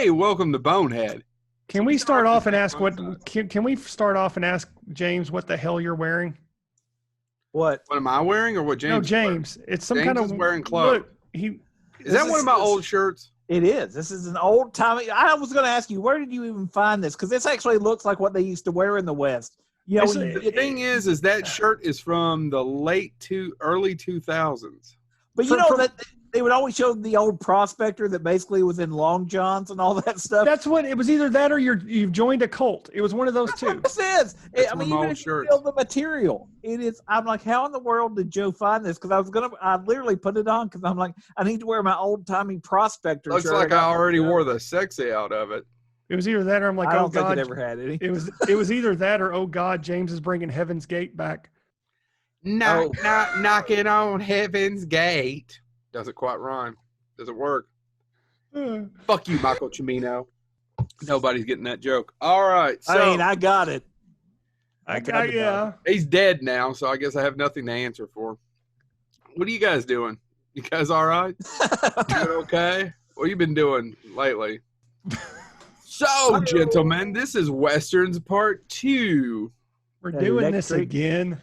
Hey, welcome to Bonehead. Can we start off and ask can we start off and ask James what the hell you're wearing? What? What am I wearing or what James? No, James. It's some James kind of is wearing clothes. Look, is that one of my old shirts? It is. This is an old timey. I was going to ask you, where did you even find this? Because this actually looks like what they used to wear in the West. You know, the thing is that shirt is from the early 2000s. But you know that they would always show the old prospector that basically was in long johns and all that stuff. That's what it was. Either that or you've joined a cult. It was one of those two. This is. I mean, even if you feel the material, it is. I'm like, how in the world did Joe find this? Because I literally put it on because I'm like, I need to wear my old timey prospector shirt. Looks like I already wore the sexy out of it. It was either that or I'm like, I don't think it ever had any. It was either that or oh God, James is bringing Heaven's Gate back. Knocking on Heaven's Gate. Doesn't quite rhyme. Doesn't work. Fuck you, Michael Cimino. Nobody's getting that joke. All right. So, I mean, I got it. Yeah. He's dead now, so I guess I have nothing to answer for. What are you guys doing? You guys all right? Doing okay? What have you been doing lately? So, gentlemen, this is Westerns Part 2. We're doing this again.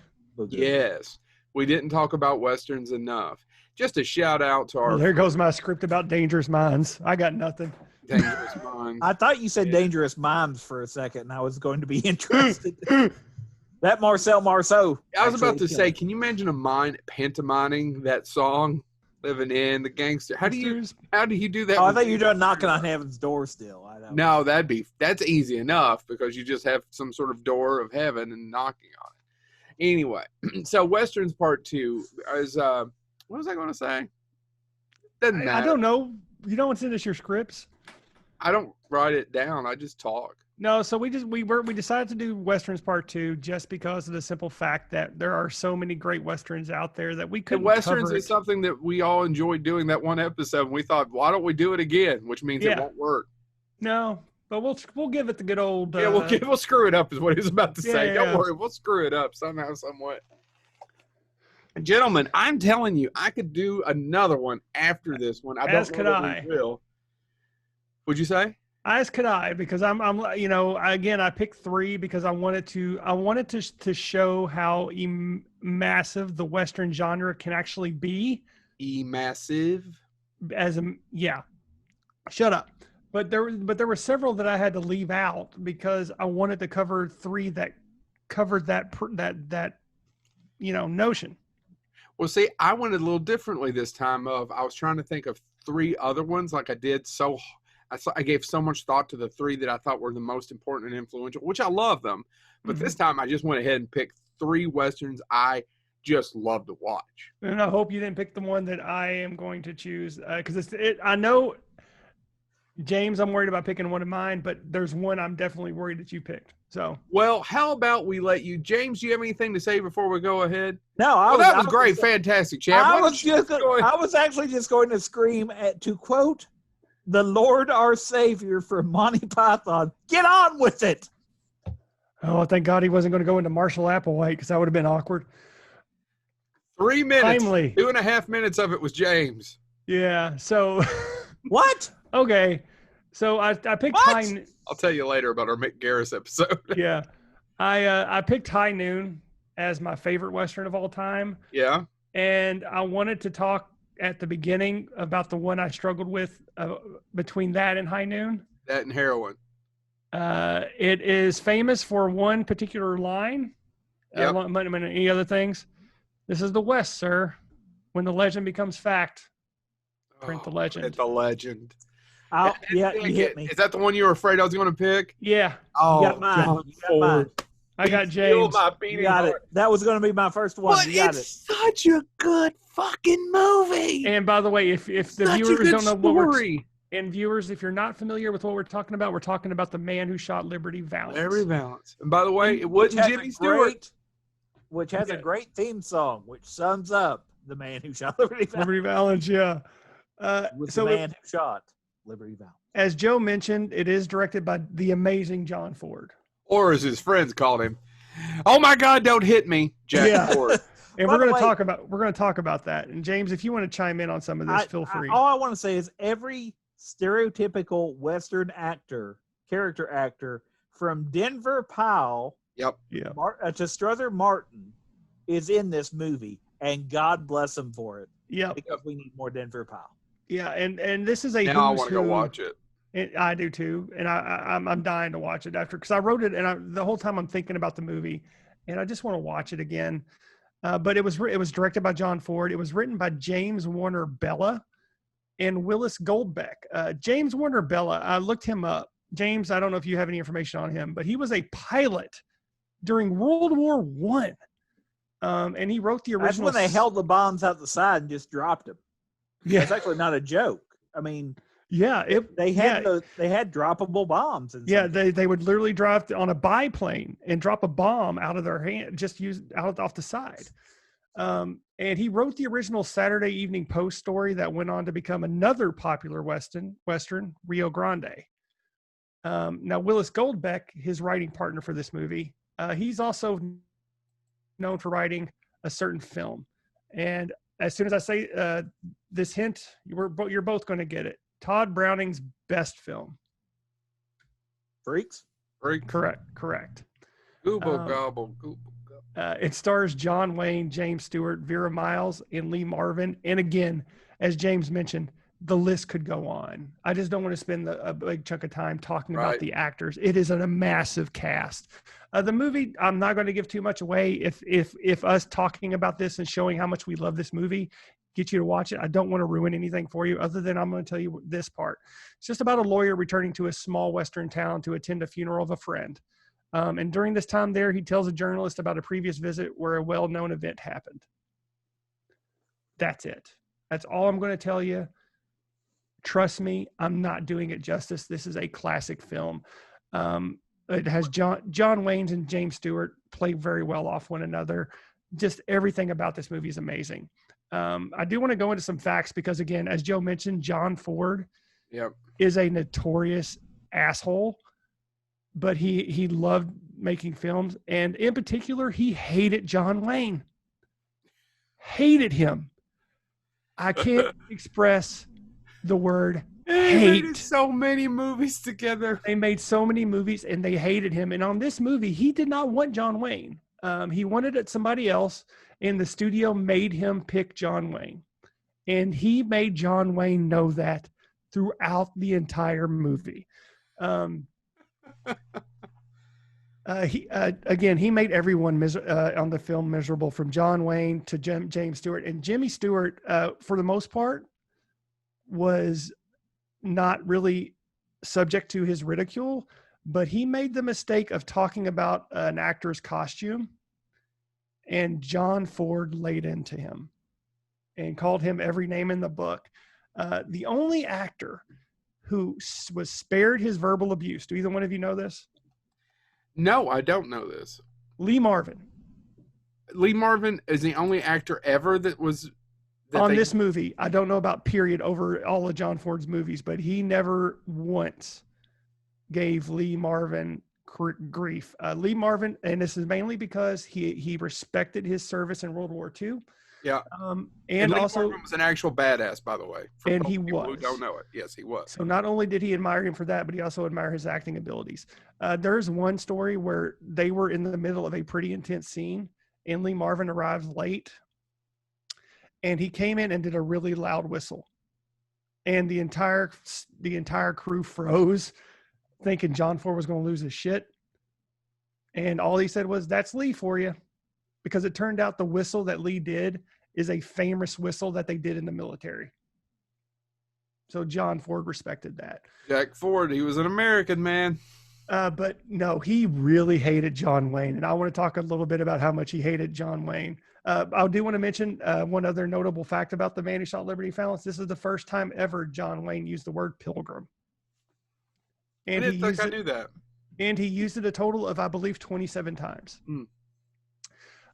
Yes. We didn't talk about Westerns enough. Just a shout out to our... there goes my script about Dangerous Minds. I got nothing. Dangerous Minds. I thought you said Dangerous Mimes for a second, and I was going to be interested. That Marcel Marceau. I was about to say, can you imagine a mime pantomiming that song? Living in the gangster. How do you do that? Oh, I thought you were doing Knocking on Heaven's Door still. I don't know. No, that's easy enough because you just have some sort of door of heaven and knocking on it. Anyway, so Westerns Part 2 is what was I going to say? Doesn't matter. I don't know. You don't send us your scripts. I don't write it down. I just talk. No, so we decided to do Westerns Part 2 just because of the simple fact that there are so many great Westerns out there that we couldn't Westerns is something that we all enjoyed doing that one episode. And we thought, why don't we do it again? Which means it won't work. No, but we'll give it the good old... we'll screw it up is what he was about to say. Don't worry, we'll screw it up somehow, somewhat. Gentlemen, I'm telling you, I could do another one after this one. As could I. Would you say? As could I, because I'm again, I picked 3 because I wanted to show how massive the Western genre can actually be. Massive? Shut up. But there were several that I had to leave out because I wanted to cover 3 that covered that notion. Well, see, I went a little differently this time. I was trying to think of 3 other ones like I did. I gave so much thought to the 3 that I thought were the most important and influential, which I love them. But this time I just went ahead and picked 3 Westerns I just love to watch. And I hope you didn't pick the one that I am going to choose because I know, James, I'm worried about picking one of mine, but there's one I'm definitely worried that you picked. So, well, how about we let you, James? Do you have anything to say before we go ahead? No, that was great, fantastic, Chad. I was actually just going to scream to quote the Lord our Savior from Monty Python. Get on with it. Oh, thank God he wasn't going to go into Marshall Applewhite because that would have been awkward. 3 minutes. Timely. 2.5 minutes of it was James. Yeah. So. What? Okay. So I picked High. I'll tell you later about our Mick Garris episode. Yeah. I picked High Noon as my favorite Western of all time. Yeah. And I wanted to talk at the beginning about the one I struggled with between that and High Noon. That and Heroin. It is famous for one particular line. Yep. Any other things? This is the West, sir. When the legend becomes fact, print the legend. Print the legend. You hit me. Is that the one you were afraid I was going to pick? Yeah. Oh, you got mine. I got James. You got it. That was going to be my first one. But it's such a good fucking movie. And by the way, if the viewers don't know what viewers, if you're not familiar with what we're talking about the man who shot Liberty Valance. Liberty Valance. And by the way, it wasn't Jimmy Stewart. Which has a great theme song, which sums up the man who shot Liberty Valance. Liberty Valance, yeah. The man who shot Liberty Valance. As Joe mentioned, it is directed by the amazing John Ford. Or as his friends called him, oh my God, don't hit me, Jack Ford. And we're going to talk about that. And James, if you want to chime in on some of this, feel free. All I want to say is every stereotypical Western character actor from Denver Powell Yep. to Strother Martin is in this movie, and God bless him for it. Yep. Because we need more Denver Powell. Yeah, and this is a now I who's want to go who. watch it. I do too, and I'm dying to watch it after, because I wrote it, and the whole time I'm thinking about the movie, and I just want to watch it again. But it was directed by John Ford. It was written by James Warner Bella and Willis Goldbeck. James Warner Bella, I looked him up. James, I don't know if you have any information on him, but he was a pilot during World War I. And he wrote the original. That's when they held the bombs out the side and just dropped them. Yeah, it's actually not a joke. I mean, yeah, they had droppable bombs. Yeah, they would literally drive on a biplane and drop a bomb out of their hand, just off the side. And he wrote the original Saturday Evening Post story that went on to become another popular Western, Rio Grande. Now, Willis Goldbeck, his writing partner for this movie, he's also known for writing a certain film. And as soon as I say this hint, you're both going to get it. Todd Browning's best film. Freaks? Correct. Google gobble. It stars John Wayne, James Stewart, Vera Miles, and Lee Marvin. And again, as James mentioned, the list could go on. I just don't want to spend a big chunk of time talking about the actors. It is a massive cast. The movie, I'm not going to give too much away. If us talking about this and showing how much we love this movie get you to watch it, I don't want to ruin anything for you, other than I'm going to tell you this part. It's just about a lawyer returning to a small Western town to attend a funeral of a friend. And during this time there, he tells a journalist about a previous visit where a well-known event happened. That's it. That's all I'm going to tell you. Trust me, I'm not doing it justice. This is a classic film. It has John Waynes and James Stewart play very well off one another. Just everything about this movie is amazing. I do want to go into some facts because, again, as Joe mentioned, John Ford is a notorious asshole, but he loved making films. And in particular, he hated John Wayne. Hated him. I can't express the word hate. They made so many movies together. They made so many movies and they hated him. And on this movie, he did not want John Wayne. He wanted it somebody else, and the studio made him pick John Wayne. And he made John Wayne know that throughout the entire movie. He made everyone on the film miserable, from John Wayne to James Stewart. And Jimmy Stewart, for the most part, was not really subject to his ridicule, but he made the mistake of talking about an actor's costume, and John Ford laid into him and called him every name in the book. The only actor who was spared his verbal abuse, do either one of you know this? No, I don't know this. Lee Marvin. Lee Marvin is the only actor ever that was... this movie. I don't know about period over all of John Ford's movies, but he never once gave Lee Marvin grief. Lee Marvin, and this is mainly because he respected his service in World War II. Yeah. And Lee also Marvin was an actual badass, by the way. And he was. Who don't know it. Yes, he was. So not only did he admire him for that, but he also admired his acting abilities. There's one story where they were in the middle of a pretty intense scene, and Lee Marvin arrived late, and he came in and did a really loud whistle, and the entire crew froze, thinking John Ford was going to lose his shit. And all he said was, "That's Lee for you," because it turned out the whistle that Lee did is a famous whistle that they did in the military. So John Ford respected that. Jack Ford, he was an American man. But no, he really hated John Wayne. And I want to talk a little bit about how much he hated John Wayne. I do want to mention one other notable fact about The Man Who Shot Liberty Valance. This is the first time ever John Wayne used the word pilgrim. And I didn't think I knew that. And he used it a total of, I believe, 27 times.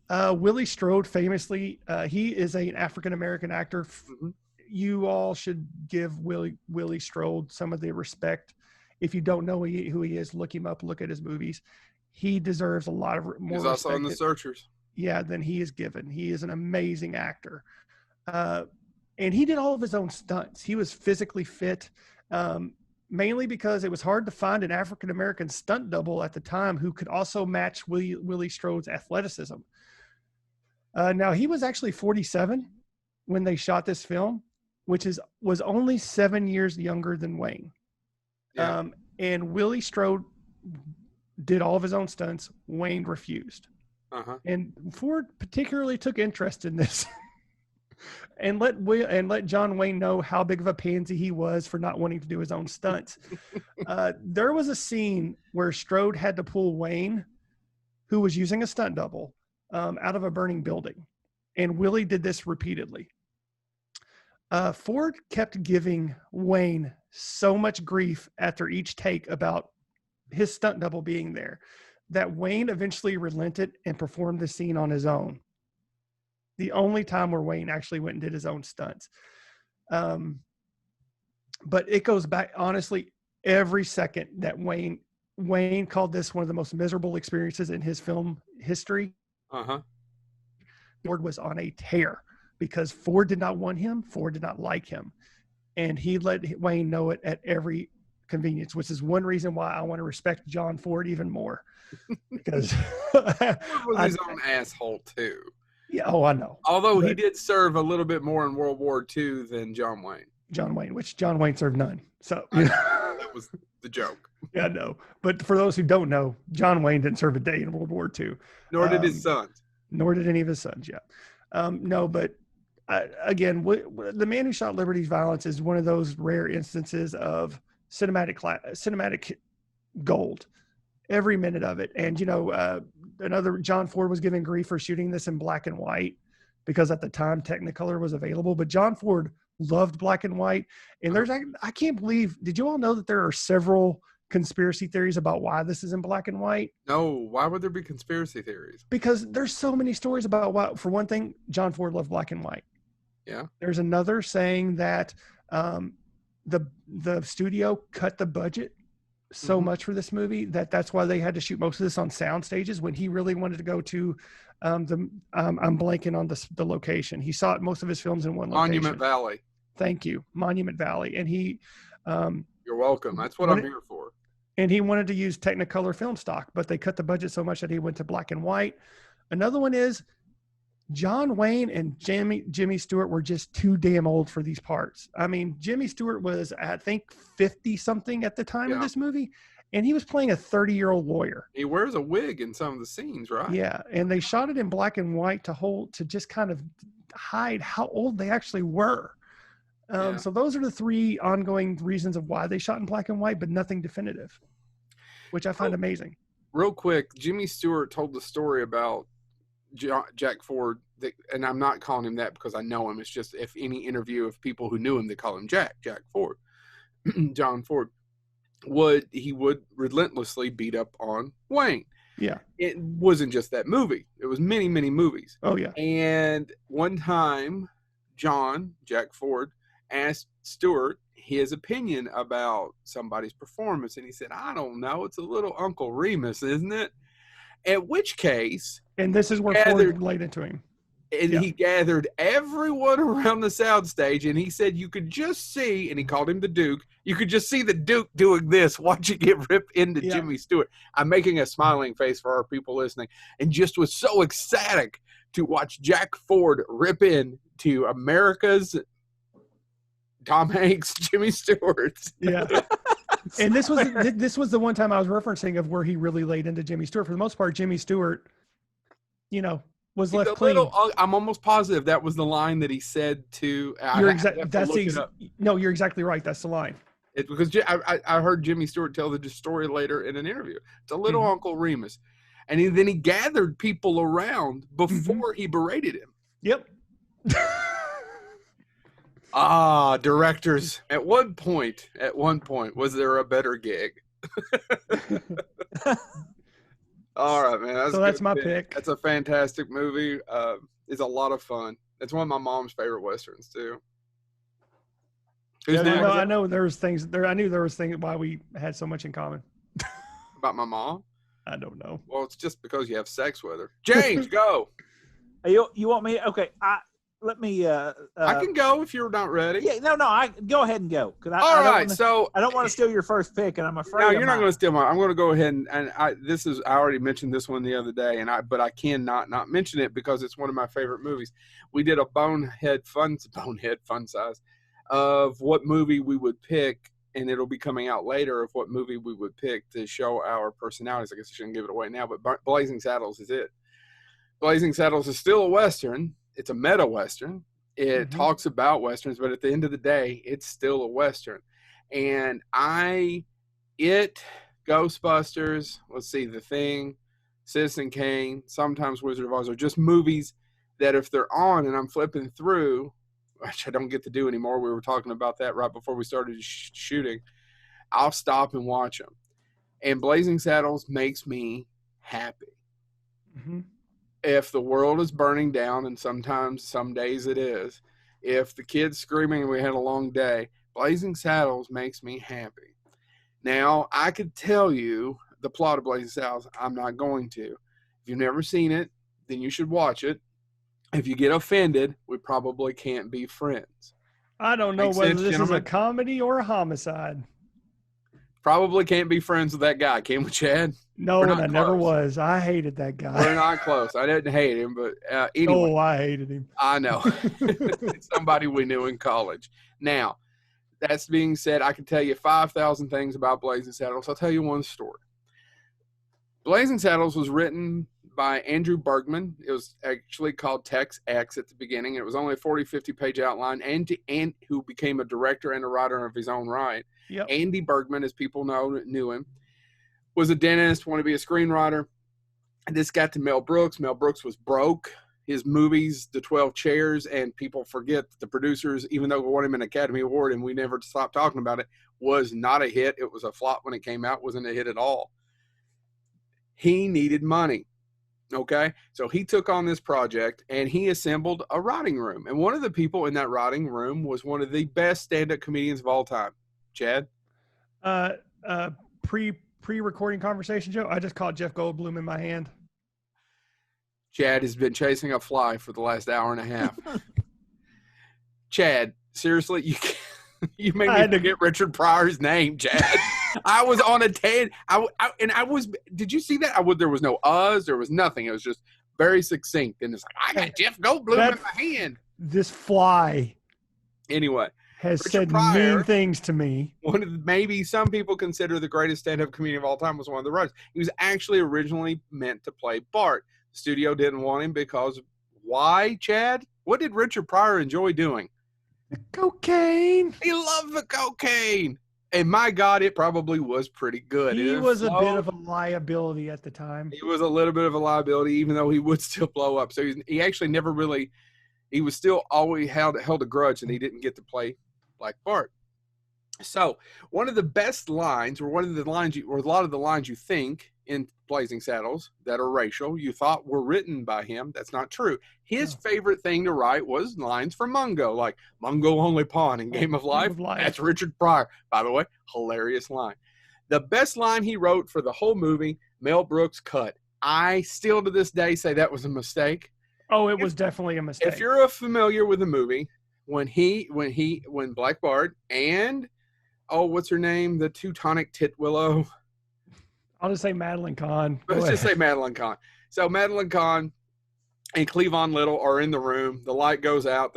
Willie Strode, famously, he is an African-American actor. Mm-hmm. You all should give Willie Strode some of the respect. If you don't know who he is, look him up, look at his movies. He deserves a lot of more He's also in The Searchers. Yeah, than he is given. He is an amazing actor. And he did all of his own stunts. He was physically fit. Mainly because it was hard to find an African-American stunt double at the time who could also match Willie Strode's athleticism. Now, he was actually 47 when they shot this film, which was only 7 years younger than Wayne. Yeah. And Willie Strode did all of his own stunts. Wayne refused. And Ford particularly took interest in this and let John Wayne know how big of a pansy he was for not wanting to do his own stunts. There was a scene where Strode had to pull Wayne, who was using a stunt double, out of a burning building. And Willie did this repeatedly. Ford kept giving Wayne so much grief after each take about his stunt double being there that Wayne eventually relented and performed the scene on his own. The only time where Wayne actually went and did his own stunts. But it goes back, honestly, every second that Wayne called this one of the most miserable experiences in his film history. Ford was on a tear because Ford did not want him. Ford did not like him. And he let Wayne know it at every convenience, which is one reason why I want to respect John Ford even more. Because Ford was his own asshole too. Yeah, I know. Although he did serve a little bit more in World War II than John Wayne. Which John Wayne served none. So that was the joke. Yeah, no. But for those who don't know, John Wayne didn't serve a day in World War II. Nor did his sons. Nor did any of his sons, yeah. No, but again, The Man Who Shot Liberty's Violence is one of those rare instances of cinematic gold. Every minute of it. And, another John Ford was given grief for shooting this in black and white because at the time Technicolor was available. But John Ford loved black and white. And I can't believe, did you all know that there are several conspiracy theories about why this is in black and white? No, why would there be conspiracy theories? Because there's so many stories about why. For one thing, John Ford loved black and white. Yeah. There's another saying that the studio cut the budget so much for this movie that's why they had to shoot most of this on sound stages when he really wanted to go to I'm blanking on the location. He shot most of his films in one location. Monument Valley. Thank you. Monument Valley. And he you're welcome. That's what I'm here for. And he wanted to use Technicolor film stock, but they cut the budget so much that he went to black and white. Another one is John Wayne and Jimmy Stewart were just too damn old for these parts. I mean, Jimmy Stewart was, I think, 50 something at the time of this movie, and he was playing a 30-year-old lawyer. He wears a wig in some of the scenes, right? Yeah, and they shot it in black and white to just kind of hide how old they actually were. So those are the three ongoing reasons of why they shot in black and white, but nothing definitive, which I find amazing. Real quick, Jimmy Stewart told the story about Jack Ford, and I'm not calling him that because I know him. It's just if any interview of people who knew him, they call him Jack Ford, John Ford, would relentlessly beat up on Wayne. Yeah. It wasn't just that movie. It was many, many movies. Oh, yeah. And one time, Jack Ford, asked Stewart his opinion about somebody's performance, and he said, I don't know. It's a little Uncle Remus, isn't it? At which case... And this is where Ford laid into him. And he gathered everyone around the soundstage, and he said you could just see, and he called him the Duke, you could just see the Duke doing this, watching it rip into Jimmy Stewart. I'm making a smiling face for our people listening, and just was so ecstatic to watch Jack Ford rip into America's Tom Hanks, Jimmy Stewart. Yeah. And this was the one time I was referencing of where he really laid into Jimmy Stewart. For the most part, Jimmy Stewart, was left clean. I'm almost positive that was the line that he said to. You're exactly right. That's the line. Because I heard Jimmy Stewart tell the story later in an interview. It's a little Uncle Remus, and then he gathered people around before he berated him. Yep. Directors. At one point, was there a better gig? All right, man. That's my pick. That's a fantastic movie. It's a lot of fun. It's one of my mom's favorite westerns too. Who's next? I know there was things there. I knew there was things why we had so much in common. About my mom? I don't know. Well, it's just because you have sex with her. James, go. You want me? Okay. let me. I can go if you're not ready. Yeah, no. I go ahead and go because All right, I don't want to steal your first pick, and I'm afraid. No, you're not going to steal mine. I'm going to go ahead and I already mentioned this one the other day, but I cannot not mention it because it's one of my favorite movies. We did a bonehead fun size of what movie we would pick, and it'll be coming out later of what movie we would pick to show our personalities. I guess I shouldn't give it away now, but Blazing Saddles is it. Blazing Saddles is still a Western. It's a meta Western. It talks about Westerns, but at the end of the day, it's still a Western. And Ghostbusters, let's see, The Thing, Citizen Kane, sometimes Wizard of Oz are just movies that if they're on and I'm flipping through, which I don't get to do anymore. We were talking about that right before we started shooting. I'll stop and watch them. And Blazing Saddles makes me happy. Mm-hmm. If the world is burning down, and sometimes, some days it is, if the kid's screaming and we had a long day, Blazing Saddles makes me happy. Now, I could tell you the plot of Blazing Saddles. I'm not going to. If you've never seen it, then you should watch it. If you get offended, we probably can't be friends. I don't know whether this is a comedy or a homicide. Probably can't be friends with that guy, can we, Chad? No, and I never was. I hated that guy. We're not close. I didn't hate him, but anyway. Oh, I hated him. I know. Somebody we knew in college. Now, that's being said, I can tell you 5,000 things about Blazing Saddles. I'll tell you one story. Blazing Saddles was written by Andrew Bergman. It was actually called Tex X at the beginning. It was only a 40, 50-page outline, and who became a director and a writer of his own right. Yep. Andy Bergman, as people knew him, was a dentist, wanted to be a screenwriter. And this got to Mel Brooks. Mel Brooks was broke. His movies, The 12 Chairs, and people forget that the producers, even though we won him an Academy Award and we never stopped talking about it, was not a hit. It was a flop when it came out. It wasn't a hit at all. He needed money. Okay, so he took on this project and he assembled a writing room. And one of the people in that writing room was one of the best stand-up comedians of all time. Chad? Pre-recording conversation, Joe. I just caught Jeff Goldblum in my hand. Chad has been chasing a fly for the last hour and a half. Chad, seriously, you made me forget Richard Pryor's name, Chad. I was on a tan. Did you see that? There was no there was nothing. It was just very succinct. And it's like, I got Jeff Goldblum in my hand. This fly. Anyway. Has Richard said Pryor, mean things to me. Maybe some people consider the greatest stand-up comedian of all time was one of the writers. He was actually originally meant to play Bart. The studio didn't want him because why, Chad? What did Richard Pryor enjoy doing? The cocaine. He loved the cocaine. And my God, it probably was pretty good. He was a bit of a liability at the time. He was a little bit of a liability, even though he would still blow up. So he actually never really, he was still always held a grudge, and he didn't get to play like Bart. So one of the best lines, or one of the lines, or a lot of the lines you think in Blazing Saddles that are racial, you thought were written by him. That's not true. His favorite thing to write was lines from Mungo, like Mungo Only Pawn in Game of Life. That's Richard Pryor. By the way, hilarious line. The best line he wrote for the whole movie, Mel Brooks cut. I still to this day say that was a mistake. Oh, it was definitely a mistake. If you're familiar with the movie, when Black Bart and what's her name? The Teutonic Titwillow. I'll just say Madeline Kahn. Let's just say Madeline Kahn. So Madeline Kahn and Cleavon Little are in the room. The light goes out.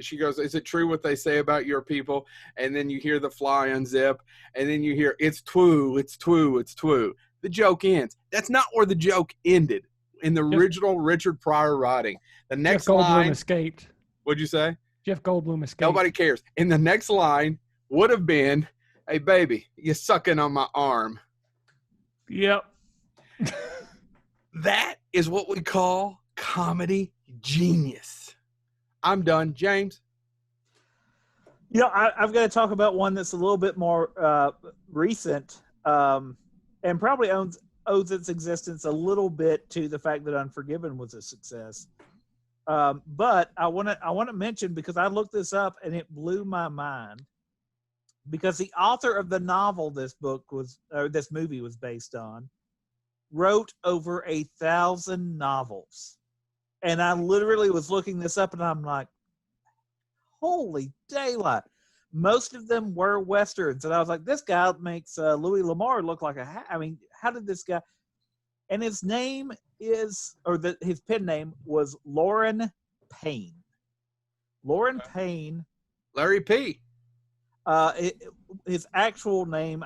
She goes, is it true what they say about your people? And then you hear the fly unzip. And then you hear, it's twoo, it's twoo, it's twoo. The joke ends. That's not where the joke ended in the original Richard Pryor writing. The next Jeff Goldblum line. Escaped. What'd you say? Jeff Goldblum escaped. Nobody cares. And the next line would have been, hey, baby, you're sucking on my arm. Yep. That is what we call comedy genius. I'm done. James? I've got to talk about one that's a little bit more recent and probably owes its existence a little bit to the fact that Unforgiven was a success. But I want to mention, because I looked this up and it blew my mind, because the author of the novel this movie was based on wrote over 1,000 novels. And I literally was looking this up and I'm like, holy daylight. Most of them were Westerns. And I was like, this guy makes Louis L'Amour look like I mean, how did this guy? And his name is, his pen name was Lauren Payne. Lauren Payne. Larry P. His actual name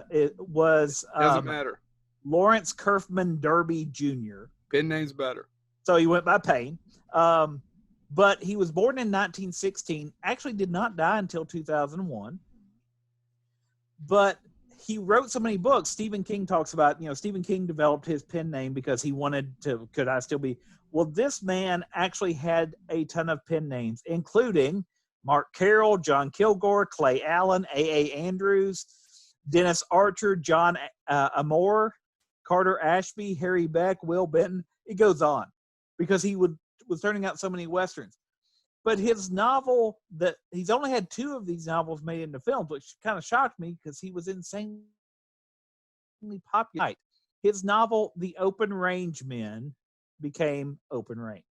it was Doesn't matter. Lawrence Kerfman Derby Jr. Pen name's better. So he went by Payne. But he was born in 1916, actually did not die until 2001. But he wrote so many books. Stephen King talks about, Stephen King developed his pen name because he wanted to, could I still be? Well, this man actually had a ton of pen names, including Mark Carroll, John Kilgore, Clay Allen, A.A. Andrews, Dennis Archer, John Amore, Carter Ashby, Harry Beck, Will Benton. It goes on because he was turning out so many Westerns. But his novel, that he's only had 2 of these novels made into films, which kind of shocked me because he was insanely popular. His novel, The Open Range Men, became Open Range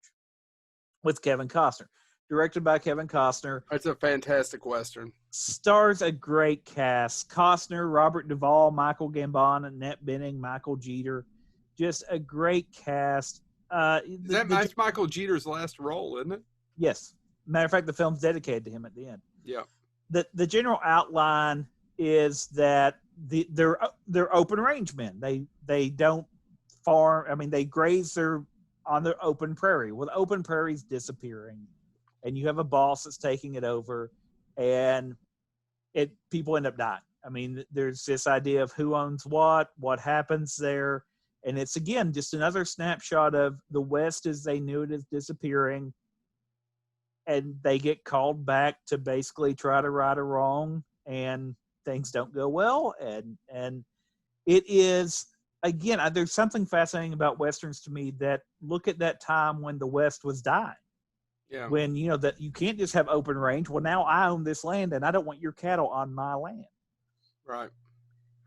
with Kevin Costner. Directed by Kevin Costner. It's a fantastic Western. Stars a great cast. Costner, Robert Duvall, Michael Gambon, Annette Bening, Michael Jeter. Just a great cast. That's Michael Jeter's last role, isn't it? Yes. Matter of fact, the film's dedicated to him at the end. Yeah. The general outline is that they're open range men. They don't farm. I mean, they graze on their open prairie. Well, the open prairie's disappearing, and you have a boss that's taking it over, and people end up dying. I mean, there's this idea of who owns what happens there, and it's again just another snapshot of the West as they knew it is disappearing. And they get called back to basically try to right a wrong, and things don't go well. And it is, again, there's something fascinating about Westerns to me that look at that time when the West was dying. Yeah. When, that you can't just have open range. Well, now I own this land and I don't want your cattle on my land. Right.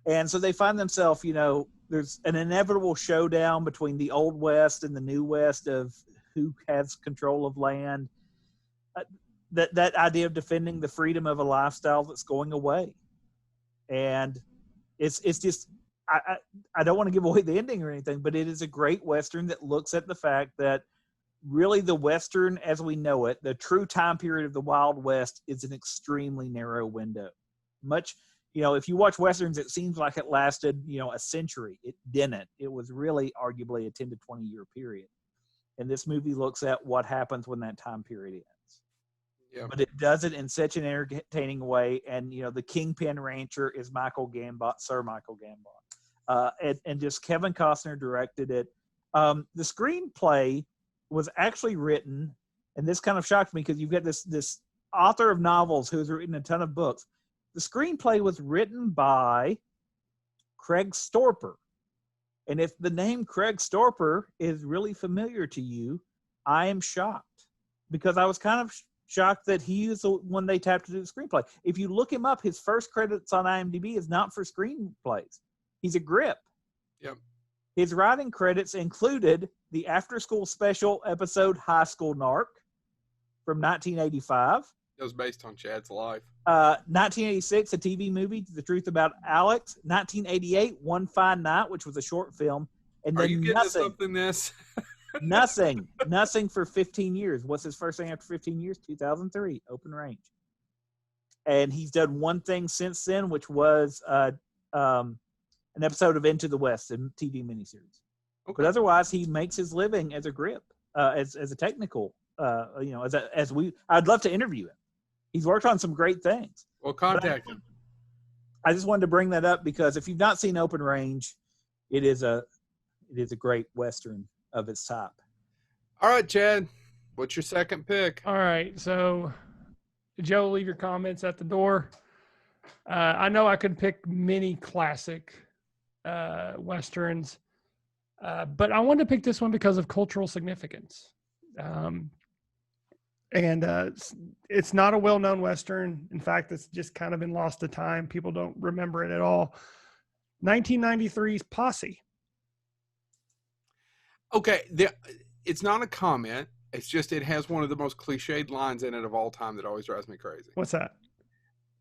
And so they find themselves, there's an inevitable showdown between the Old West and the New West of who has control of land. That idea of defending the freedom of a lifestyle that's going away. And it's just, I don't want to give away the ending or anything, but it is a great Western that looks at the fact that really the Western as we know it, the true time period of the Wild West, is an extremely narrow window. Much, if you watch Westerns, it seems like it lasted, a century. It didn't. It was really arguably a 10 to 20 year period. And this movie looks at what happens when that time period ends. Yeah. But it does it in such an entertaining way. And, the Kingpin rancher is Sir Michael Gambon. And just Kevin Costner directed it. The screenplay was actually written, and this kind of shocked me because you've got this author of novels who's written a ton of books. The screenplay was written by Craig Storper. And if the name Craig Storper is really familiar to you, I am shocked because I was kind of shocked that he is the one they tapped to do the screenplay. If you look him up, his first credits on IMDb is not for screenplays. He's a grip. Yep. His writing credits included the after-school special episode High School Narc from 1985. It was based on Chad's life. 1986, a TV movie, The Truth About Alex. 1988, One Fine Night, which was a short film. And then Are you getting something this? Nothing for 15 years. What's his first thing after 15 years? 2003, Open Range. And he's done one thing since then, which was an episode of Into the West, a TV miniseries. Okay. But otherwise, he makes his living as a grip, as a technical, I'd love to interview him. He's worked on some great things. Well, contact him. I just wanted to bring that up because if you've not seen Open Range, it is a great Western of its type. All right, Chad, what's your second pick? All right, so Joe, leave your comments at the door. I know I could pick many classic Westerns, but I wanted to pick this one because of cultural significance. And it's not a well-known Western. In fact, it's just kind of been lost to time. People don't remember it at all. 1993's Posse. Okay, it's not a comment. It's just it has one of the most cliched lines in it of all time that always drives me crazy. What's that?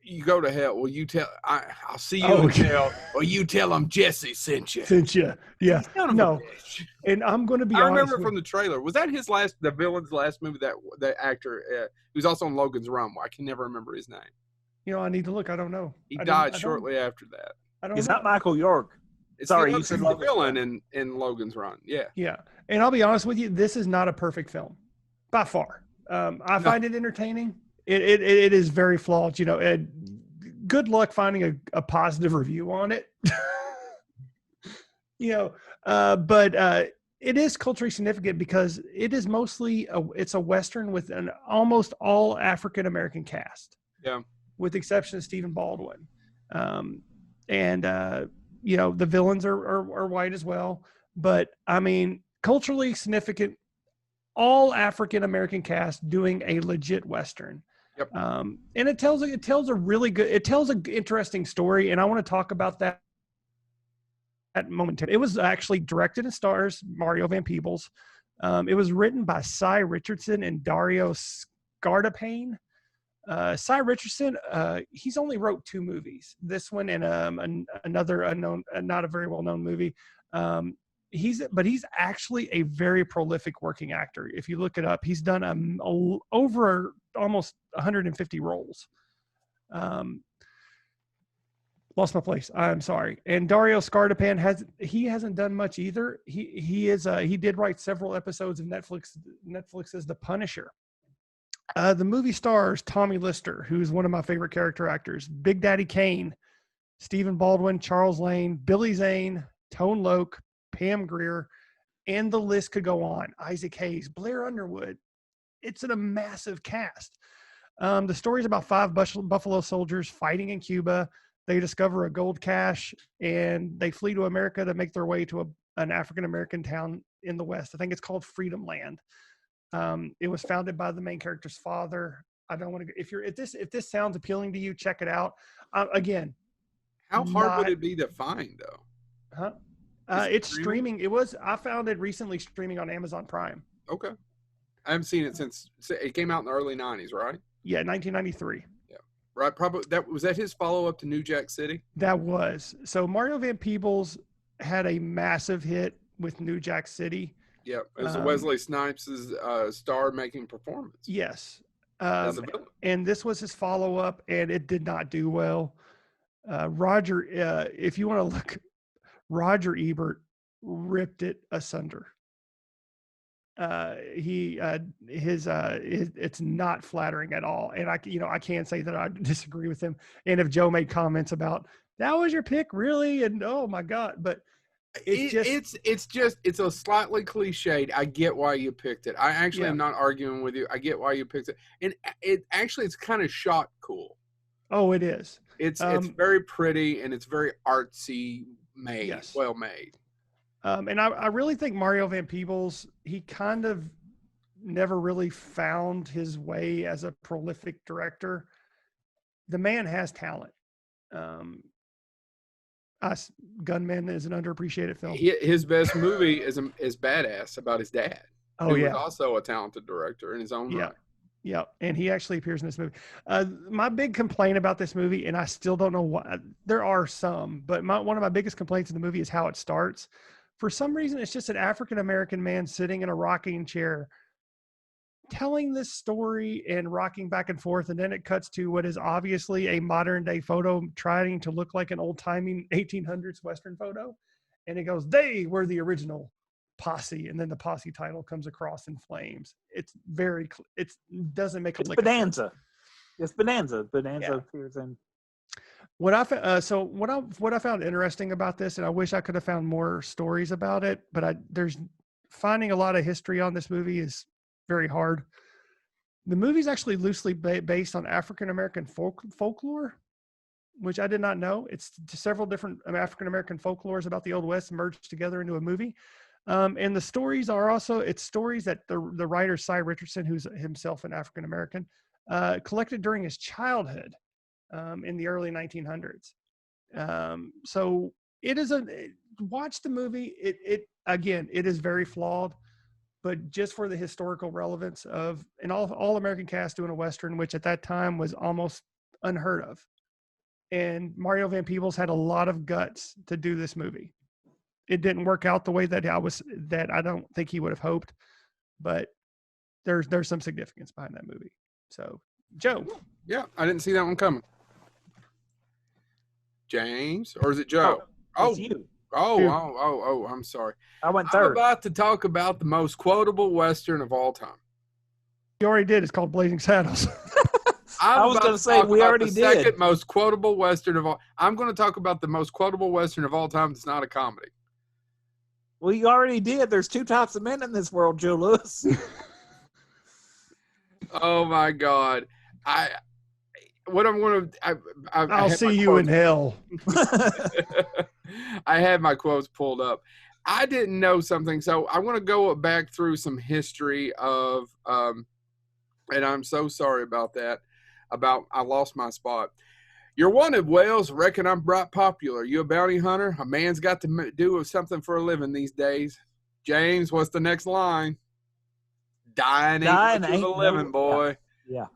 You go to hell. Will you tell? I'll see you Oh, in hell. Or you tell them Jesse sent you. Since you, yeah, You son of a no. bitch. And I'm going to be I honest. remember from the trailer. Was that the villain's last movie? That actor, he was also on Logan's Run. I can never remember his name. I need to look. I don't know. He died shortly after that. I don't He's know. not Michael York. Sorry, you said the villain in Logan's Run. Yeah. Yeah. And I'll be honest with you, this is not a perfect film by far. I find it entertaining. It is very flawed, and good luck finding a positive review on it. But it is culturally significant because it is mostly it's a Western with an almost all African-American cast. Yeah. With the exception of Stephen Baldwin. And the villains are white as well. But I mean, culturally significant, all African-American cast doing a legit Western. Yep. And it tells an interesting story. And I want to talk about that momentarily. It was actually directed and stars Mario Van Peebles. It was written by Cy Richardson and Dario Scardapane. Cy Richardson, he's only wrote 2 movies. This one and another unknown, not a very well-known movie. He's actually a very prolific working actor. If you look it up, he's done over almost 150 roles. Lost my place. I'm sorry. And Dario Scardapane hasn't done much either. He did write several episodes of Netflix's The Punisher. The movie stars Tommy Lister, who's one of my favorite character actors, Big Daddy Kane, Stephen Baldwin, Charles Lane, Billy Zane, Tone Loc, Pam Grier, and the list could go on. Isaac Hayes, Blair Underwood. It's a massive cast. The story is about 5 Buffalo soldiers fighting in Cuba. They discover a gold cache and they flee to America to make their way to an African-American town in the West. I think it's called Freedom Land. It was founded by the main character's father. I don't want to. If this sounds appealing to you, check it out. Again, how hard would it be to find though? Huh? It's streaming. I found it recently streaming on Amazon Prime. Okay, I haven't seen it since it came out in the early '90s, right? Yeah, 1993. Yeah, right. Probably that his follow up to New Jack City. That was so. Mario Van Peebles had a massive hit with New Jack City. Yeah, it was Wesley Snipes' star-making performance. Yes. As a villain. And this was his follow-up, and it did not do well. Roger, if you want to look, Roger Ebert ripped it asunder. It's not flattering at all. And I can't say that I disagree with him. And if Joe made comments about, that was your pick, really? And oh my God, but it's a slightly cliched. I get why you picked it. I actually am not arguing with you. I get why you picked it, and it's kind of shot cool. Oh, it is. It's very pretty and it's very artsy made. Yes. Well made. And I really think Mario Van Peebles, he kind of never really found his way as a prolific director. The man has talent. Gunman is an underappreciated film. His best movie is Badass, about his dad. Oh, who was also a talented director in his own right. Yeah, and he actually appears in this movie. My big complaint about this movie, and I still don't know why, there are some, but one of my biggest complaints in the movie is how it starts. For some reason, it's just an African-American man sitting in a rocking chair telling this story and rocking back and forth, and then it cuts to what is obviously a modern-day photo trying to look like an old-timey 1800s Western photo, and it goes, they were the original posse, and then the posse title comes across in flames. It doesn't make it's Bonanza. It's Bonanza. Bonanza appears in. What I found interesting about this, and I wish I could have found more stories about it, but there's finding a lot of history on this movie is very hard. The movie is actually loosely based on African American folklore, which I did not know. It's several different African American folklores about the Old West merged together into a movie. And the stories are also stories that the writer Cy Richardson, who's himself an African American, collected during his childhood in the early 1900s. So it is watch the movie. It is very flawed. but just for the historical relevance of an all American cast doing a Western, which at that time was almost unheard of. And Mario Van Peebles had a lot of guts to do this movie. It didn't work out the way that I don't think he would have hoped, but there's some significance behind that movie. So, Joe. Yeah, I didn't see that one coming. James, or is it Joe? It's you. I'm sorry. I went I'm third. about to talk about the most quotable Western of all time. You already did. It's called Blazing Saddles. I was going to say, we already the did. Second most quotable Western of all. I'm going to talk about the most quotable Western of all time that's not a comedy. Well, you already did. There's two types of men in this world, Joe Lewis. Oh my God. I'll see you in hell. I had my quotes pulled up. I didn't know something, so I want to go back through some history of, and I'm so sorry about that. I lost my spot. You're wanted, Wales. Reckon I'm bright popular. You a bounty hunter? A man's got to do something for a living these days. James, what's the next line? Dying ain't much of a living, boy. Yeah.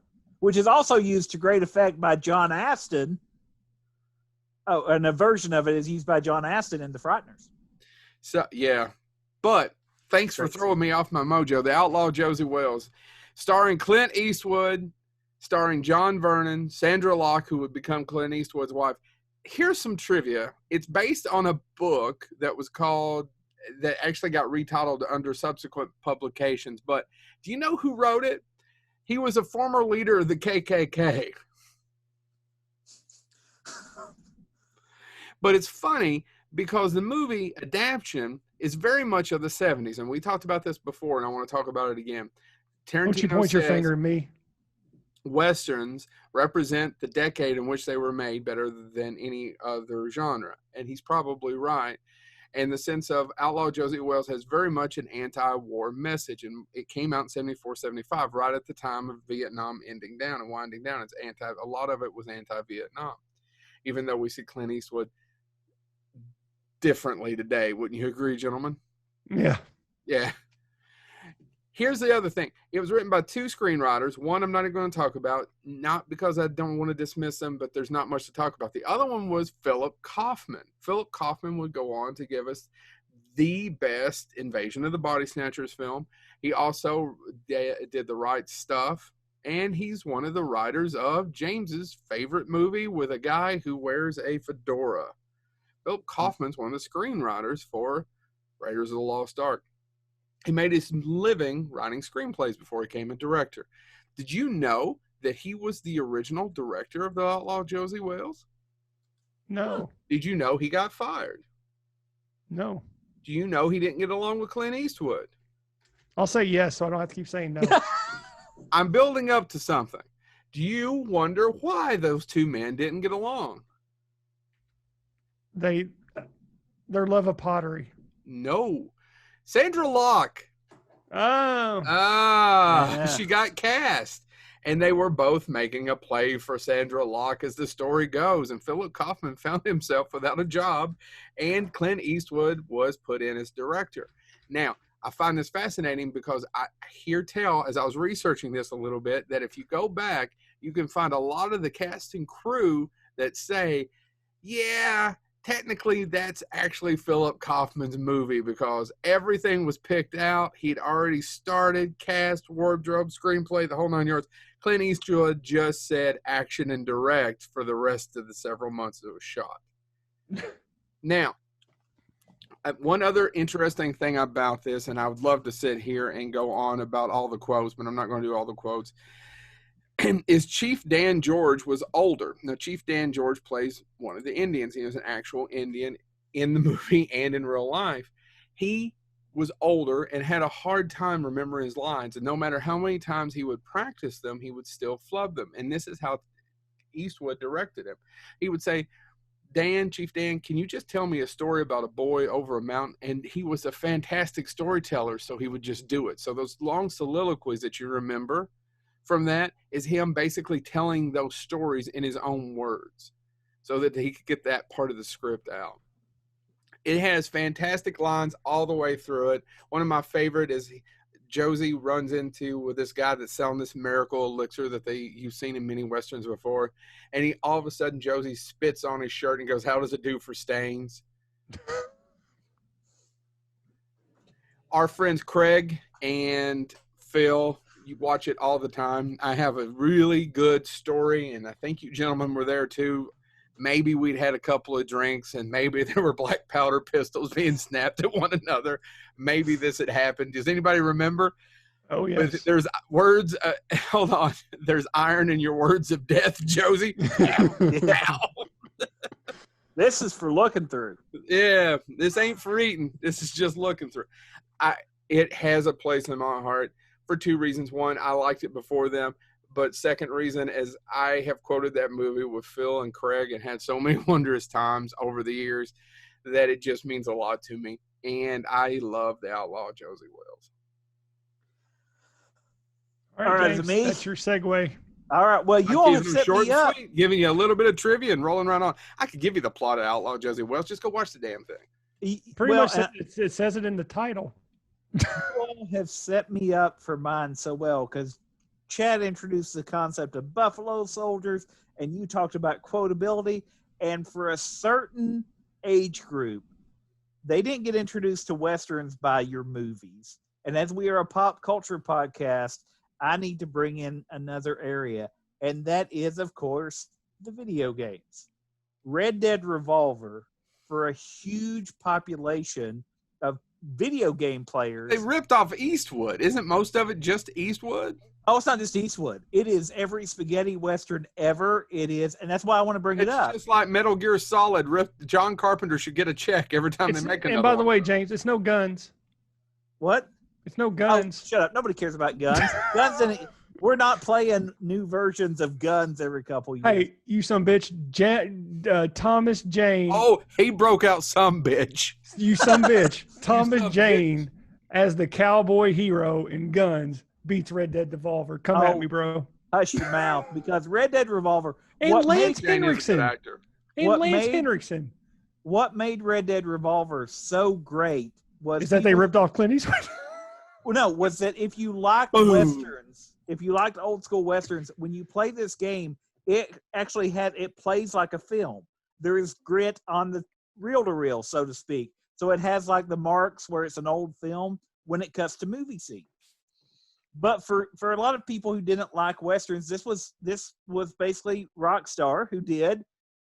Which is also used to great effect by John Aston. Oh, and a version of it is used by John Aston in The Frighteners. So, yeah. But thanks for throwing me off my mojo. The Outlaw Josie Wales. Starring Clint Eastwood, starring John Vernon, Sandra Locke, who would become Clint Eastwood's wife. Here's some trivia. It's based on a book that actually got retitled under subsequent publications. But do you know who wrote it? He was a former leader of the KKK. But it's funny because the movie adaptation is very much of the 70s. And we talked about this before, and I want to talk about it again. Don't you point your finger at me? Westerns represent the decade in which they were made better than any other genre. And he's probably right. And the sense of Outlaw Josie Wales has very much an anti-war message. And it came out in 74, 75, right at the time of Vietnam ending down and winding down. A lot of it was anti-Vietnam, even though we see Clint Eastwood differently today. Wouldn't you agree, gentlemen? Yeah. Yeah. Here's the other thing. It was written by two screenwriters. One I'm not even going to talk about, not because I don't want to dismiss them, but there's not much to talk about. The other one was Philip Kaufman. Philip Kaufman would go on to give us the best Invasion of the Body Snatchers film. He also did The Right Stuff, and he's one of the writers of James's favorite movie with a guy who wears a fedora. Philip Kaufman's one of the screenwriters for Raiders of the Lost Ark. He made his living writing screenplays before he became a director. Did you know that he was the original director of The Outlaw Josie Wales? No. Did you know he got fired? No. Do you know he didn't get along with Clint Eastwood? I'll say yes, so I don't have to keep saying no. I'm building up to something. Do you wonder why those two men didn't get along? Their love of pottery. No. Sandra Locke. Oh. Yeah. She got cast. And they were both making a play for Sandra Locke as the story goes. And Philip Kaufman found himself without a job. And Clint Eastwood was put in as director. Now, I find this fascinating because I hear tell, as I was researching this a little bit, that if you go back, you can find a lot of the cast and crew that say, yeah, technically that's actually Philip Kaufman's movie because everything was picked out. He'd already started, cast, wardrobe, screenplay, the whole 9 yards. Clint Eastwood just said action and direct for the rest of the several months it was shot. Now, one other interesting thing about this, and I would love to sit here and go on about all the quotes, but I'm not going to do all the quotes, is Chief Dan George was older. Now, Chief Dan George plays one of the Indians. He was an actual Indian in the movie and in real life. He was older and had a hard time remembering his lines. And no matter how many times he would practice them, he would still flub them. And this is how Eastwood directed him. He would say, Dan, Chief Dan, can you just tell me a story about a boy over a mountain? And he was a fantastic storyteller, so he would just do it. So those long soliloquies that you remember from that is him basically telling those stories in his own words so that he could get that part of the script out. It has fantastic lines all the way through it. One of my favorite is Josie runs into with this guy that's selling this miracle elixir that you've seen in many westerns before, and he all of a sudden Josie spits on his shirt and goes, "How does it do for stains?" Our friends Craig and Phil, you watch it all the time. I have a really good story, and I think you gentlemen were there too. Maybe we'd had a couple of drinks, and maybe there were black powder pistols being snapped at one another. Maybe this had happened. Does anybody remember? Oh, yes. But there's words. Hold on. There's iron in your words of death, Josie. Yeah. This is for looking through. Yeah, this ain't for eating. This is just looking through. It has a place in my heart for two reasons. One, I liked it before them. But second reason is I have quoted that movie with Phil and Craig and had so many wondrous times over the years that it just means a lot to me. And I love the outlaw Josie Wells. All right, James, me? that's your segue. All right. Well, you all have set me up. Sweet, giving you a little bit of trivia and rolling right on. I could give you the plot of Outlaw Josie Wells. Just go watch the damn thing. Pretty much, it says it in the title. You all have set me up for mine so well because Chad introduced the concept of Buffalo Soldiers, and you talked about quotability. And for a certain age group, they didn't get introduced to Westerns by your movies. And as we are a pop culture podcast, I need to bring in another area, and that is, of course, the video games. Red Dead Revolver, for a huge population of video game players. They ripped off Eastwood. Isn't most of it just Eastwood? Oh, it's not just Eastwood. It is every spaghetti Western ever. It is, and that's why I want to bring it up. It's just like Metal Gear Solid. John Carpenter should get a check every time they make another And by the one. way, James, it's no guns. What? It's no guns. Oh, shut up. Nobody cares about guns. Guns in it. We're not playing new versions of guns every couple years. Hey, you some bitch. Thomas Jane. Oh, he broke out some bitch. You some bitch. Thomas some Jane as the cowboy hero in Guns beats Red Dead Revolver. Come at me, bro. Hush your mouth, because Red Dead Revolver. And Lance Henriksen. What made Red Dead Revolver so great was that they ripped off Clint Eastwood. Well, no, was that if you liked Westerns, if you liked old school Westerns, when you play this game, it actually it plays like a film. There is grit on the reel-to-reel, so to speak. So it has like the marks where it's an old film when it cuts to movie scenes. But for a lot of people who didn't like Westerns, this was basically Rockstar, who did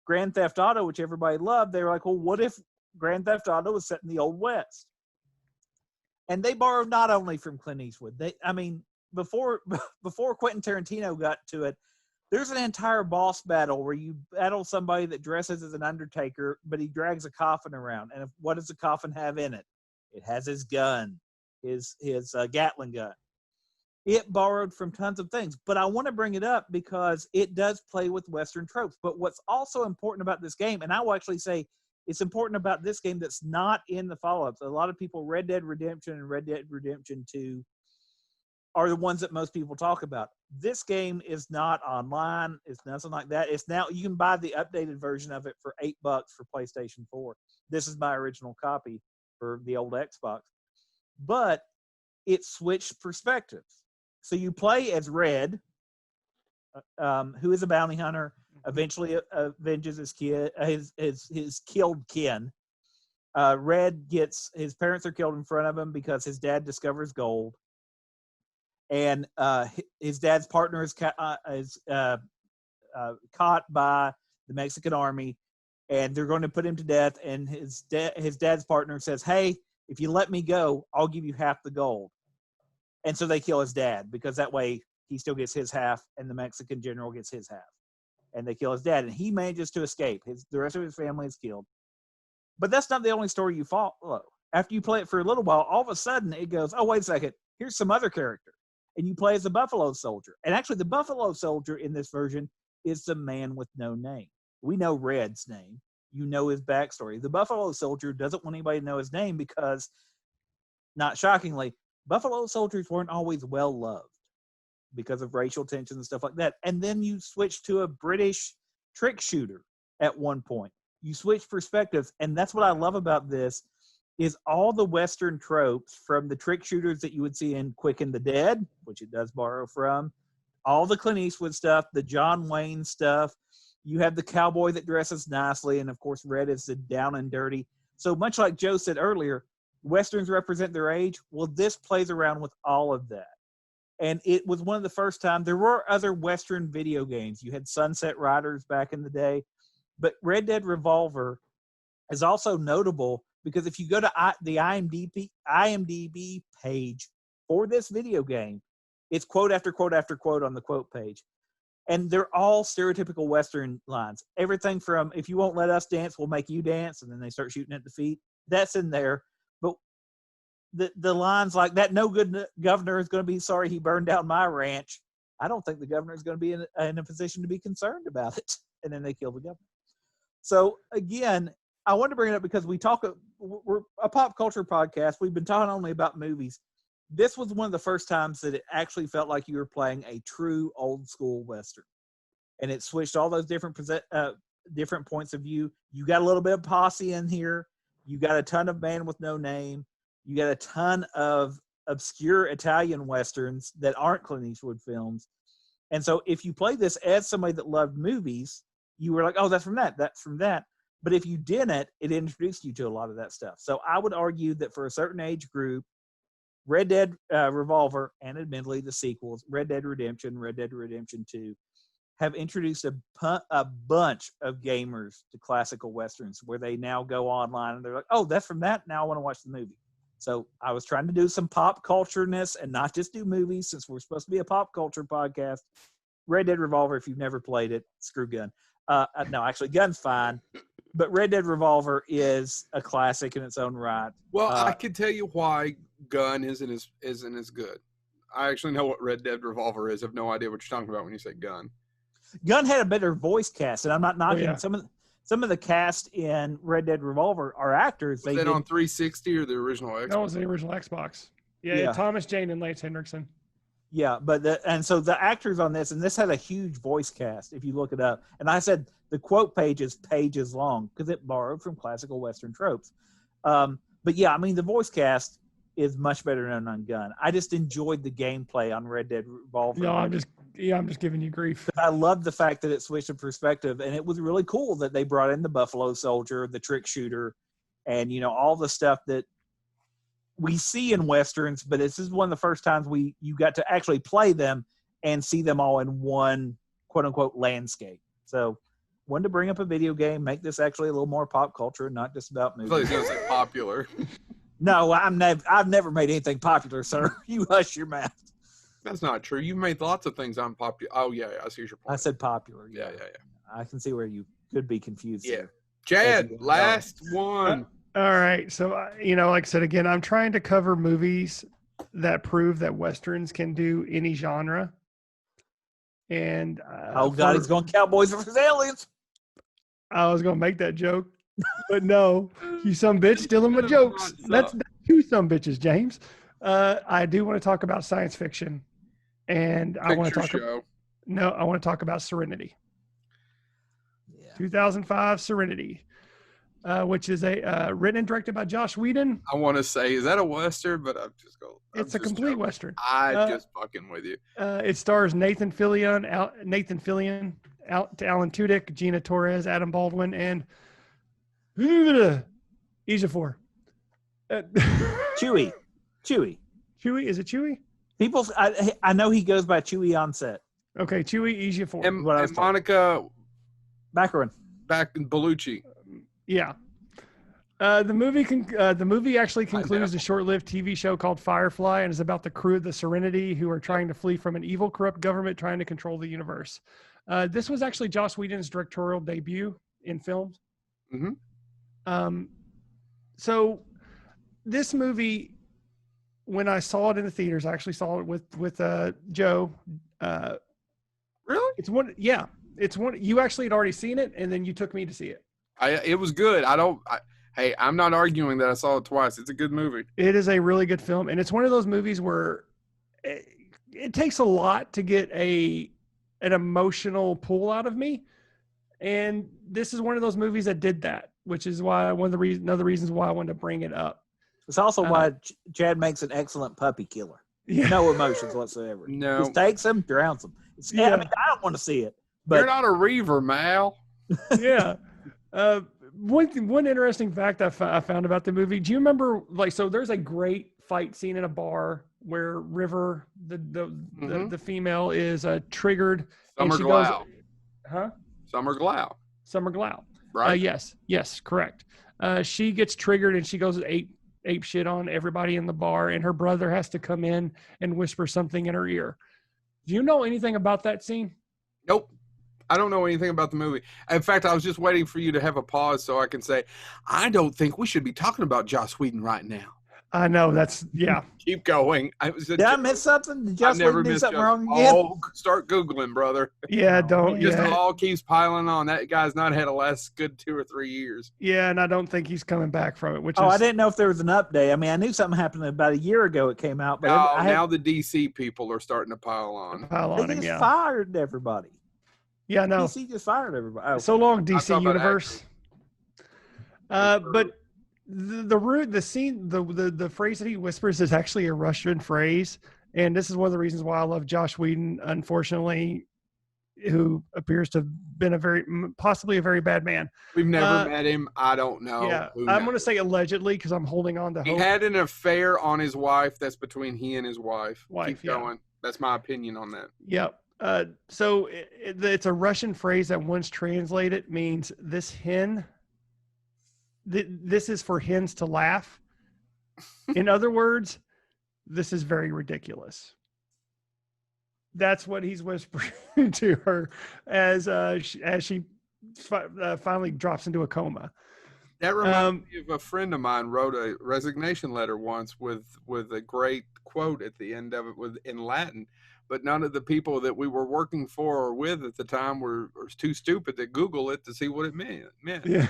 Grand Theft Auto, which everybody loved. They were like, well, what if Grand Theft Auto was set in the Old West? And they borrowed not only from Clint Eastwood. Before Quentin Tarantino got to it, there's an entire boss battle where you battle somebody that dresses as an undertaker, but he drags a coffin around. And what does the coffin have in it? It has his gun, his Gatling gun. It borrowed from tons of things, but I want to bring it up because it does play with Western tropes. But what's also important about this game, and I will actually say it's important about this game that's not in the follow-ups. A lot of people, Red Dead Redemption and Red Dead Redemption 2 are the ones that most people talk about. This game is not online. It's nothing like that. It's now, you can buy the updated version of it for $8 for PlayStation 4. This is my original copy for the old Xbox. But it switched perspectives. So you play as Red, who is a bounty hunter, eventually avenges his killed kin. Red gets, his parents are killed in front of him because his dad discovers gold. And his dad's partner is caught by the Mexican army, and they're going to put him to death. And his dad's partner says, hey, if you let me go, I'll give you half the gold. And so they kill his dad, because that way he still gets his half and the Mexican general gets his half. And they kill his dad, and he manages to escape. The rest of his family is killed. But that's not the only story you follow. After you play it for a little while, all of a sudden it goes, oh, wait a second, here's some other character. And you play as the Buffalo Soldier. And actually the Buffalo Soldier in this version is the man with no name. We know Red's name. You know his backstory. The Buffalo Soldier doesn't want anybody to know his name because, not shockingly, Buffalo Soldiers weren't always well loved because of racial tensions and stuff like that. And then you switch to a British trick shooter at one point. You switch perspectives, and that's what I love about this. is all the Western tropes from the trick shooters that you would see in Quick and the Dead, which it does borrow from, all the Clint Eastwood stuff, the John Wayne stuff. You have the cowboy that dresses nicely, and of course, red is the down and dirty. So much like Joe said earlier, Westerns represent their age. Well, this plays around with all of that. And it was one of the first time there were other Western video games. You had Sunset Riders back in the day, but Red Dead Revolver is also notable because if you go to the IMDb page for this video game, it's quote after quote after quote on the quote page. And they're all stereotypical Western lines. Everything from, if you won't let us dance, we'll make you dance. And then they start shooting at the feet. That's in there. But the lines like that, no good governor is going to be sorry he burned down my ranch. I don't think the governor is going to be in a position to be concerned about it. And then they kill the governor. So again, I want to bring it up because we're a pop culture podcast. We've been talking only about movies. This was one of the first times that it actually felt like you were playing a true old school Western. And it switched all those different points of view. You got a little bit of posse in here. You got a ton of Man with No Name. You got a ton of obscure Italian Westerns that aren't Clint Eastwood films. And so if you play this as somebody that loved movies, you were like, oh, that's from that. But if you didn't, it introduced you to a lot of that stuff. So I would argue that for a certain age group, Red Dead Revolver, and admittedly the sequels, Red Dead Redemption, Red Dead Redemption 2, have introduced a bunch of gamers to classical Westerns where they now go online and they're like, oh, that's from that. Now I want to watch the movie. So I was trying to do some pop culture-ness and not just do movies since we're supposed to be a pop culture podcast. Red Dead Revolver, if you've never played it, screw Gun. No, actually, Gun's fine. But Red Dead Revolver is a classic in its own right. Well, I can tell you why Gun isn't as good. I actually know what Red Dead Revolver is. I have no idea what you're talking about when you say Gun. Gun had a better voice cast, and I'm not knocking some of the cast in Red Dead Revolver are actors. Was that on 360 or the original Xbox? That was the original Xbox. Yeah. Thomas Jane and Lance Henriksen. Yeah, so the actors on this, and this had a huge voice cast if you look it up. And I said the quote page is pages long because it borrowed from classical Western tropes. But yeah, I mean, the voice cast is much better known on Gun. I just enjoyed the gameplay on Red Dead Revolver. No, I'm just giving you grief. I love the fact that it switched the perspective, and it was really cool that they brought in the Buffalo Soldier, the trick shooter, and all the stuff that we see in Westerns, but this is one of the first times you got to actually play them and see them all in one quote unquote landscape. So wanted to bring up a video game, make this actually a little more pop culture, not just about movies. I thought you were going to say popular. No, I've never made anything popular, sir. You hush your mouth. That's not true. You made lots of things unpopular. Oh yeah, I see your point. I said popular. Yeah. I can see where you could be confused. Yeah. Chad, last one. All right. So, like I said, again, I'm trying to cover movies that prove that Westerns can do any genre. And he's going Cowboys versus Aliens. I was going to make that joke, but no, you some bitch stealing my jokes. That's two some bitches, James. I do want to talk about science fiction, and I want to talk about Serenity. Yeah. 2005 Serenity. Which is written and directed by Joss Whedon. I want to say, is that a Western? But it's a complete Western. I'm just fucking with you. It stars Nathan Fillion, Alan Tudyk, Gina Torres, Adam Baldwin, and Ejiofor. Chewie. Chewie? Is it Chewie? I know he goes by Chewie on set. Okay, Chewie Ejiofor. And Monica Baccarin. Bellucci. Yeah. The movie actually concludes a short-lived TV show called Firefly and is about the crew of the Serenity who are trying to flee from an evil, corrupt government trying to control the universe. This was actually Joss Whedon's directorial debut in films. Mm-hmm. So this movie, when I saw it in the theaters, I actually saw it with Joe. Really? It's one. Yeah, it's one. You actually had already seen it, and then you took me to see it. It was good. Hey, I'm not arguing that I saw it twice. It's a good movie. It is a really good film, and it's one of those movies where it takes a lot to get an emotional pull out of me, and this is one of those movies that did that, which is why one of the reasons why I wanted to bring it up. It's also why Chad makes an excellent puppy killer. Yeah. No emotions whatsoever. No. Just takes them, drowns them. Yeah. I mean, I don't want to see it. But You're not a reaver, Mal. Yeah. One interesting fact I found about the movie. Do you remember, so there's a great fight scene in a bar where River, the female, is triggered. Summer and she Glau. goes, huh? Summer Glau. Summer Glau. Right. Yes, correct. She gets triggered and she goes ape shit on everybody in the bar, and her brother has to come in and whisper something in her ear. Do you know anything about that scene? Nope. I don't know anything about the movie. In fact, I was just waiting for you to have a pause so I can say, I don't think we should be talking about Joss Whedon right now. I know, yeah. Keep going. Did I miss something? Did Joss Whedon do something wrong again? Oh, start Googling, brother. Yeah, don't. It just all keeps piling on. That guy's not had a last good 2 or 3 years. Yeah, and I don't think he's coming back from it. I didn't know if there was an update. I mean, I knew something happened about a year ago. It came out, but now the DC people are starting to pile on. They just fired everybody. Yeah, no. DC just fired everybody. Oh. So long, DC Universe. But the scene, the phrase that he whispers is actually a Russian phrase, and this is one of the reasons why I love Joss Whedon. Unfortunately, who appears to have been possibly a very bad man. We've never met him. I don't know. Yeah, I'm going to say allegedly because I'm holding on to hope. He had an affair on his wife. That's between he and his wife. Keep going. That's my opinion on that. Yep. So it's a Russian phrase that once translated means this hen. This is for hens to laugh. In other words, this is very ridiculous. That's what he's whispering to her as she finally drops into a coma. That reminds me of a friend of mine wrote a resignation letter once with a great quote at the end of it in Latin. But none of the people that we were working for or with at the time were too stupid to Google it to see what it meant. Yeah.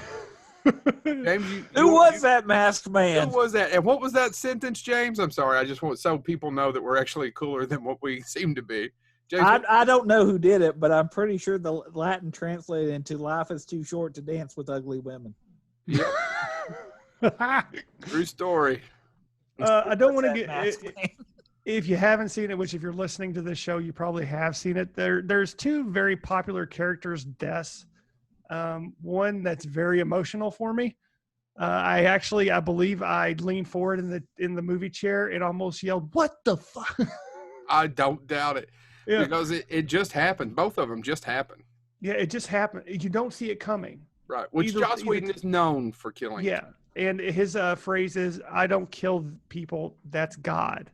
James, who was that masked man? Who was that? And what was that sentence, James? I'm sorry. I just want so people know that we're actually cooler than what we seem to be. James, I don't know who did it, but I'm pretty sure the Latin translated into "Life is too short to dance with ugly women." Yep. True story. I don't want to get. If you haven't seen it, which if you're listening to this show, you probably have seen it. There's two very popular characters' deaths. One that's very emotional for me. I believe I leaned forward in the movie chair and almost yelled, "What the fuck?" I don't doubt it. Yeah. Because it just happened. Both of them just happened. Yeah, it just happened. You don't see it coming. Right. Which Joss Whedon is known for killing. Yeah. And his phrase is, "I don't kill people. That's God."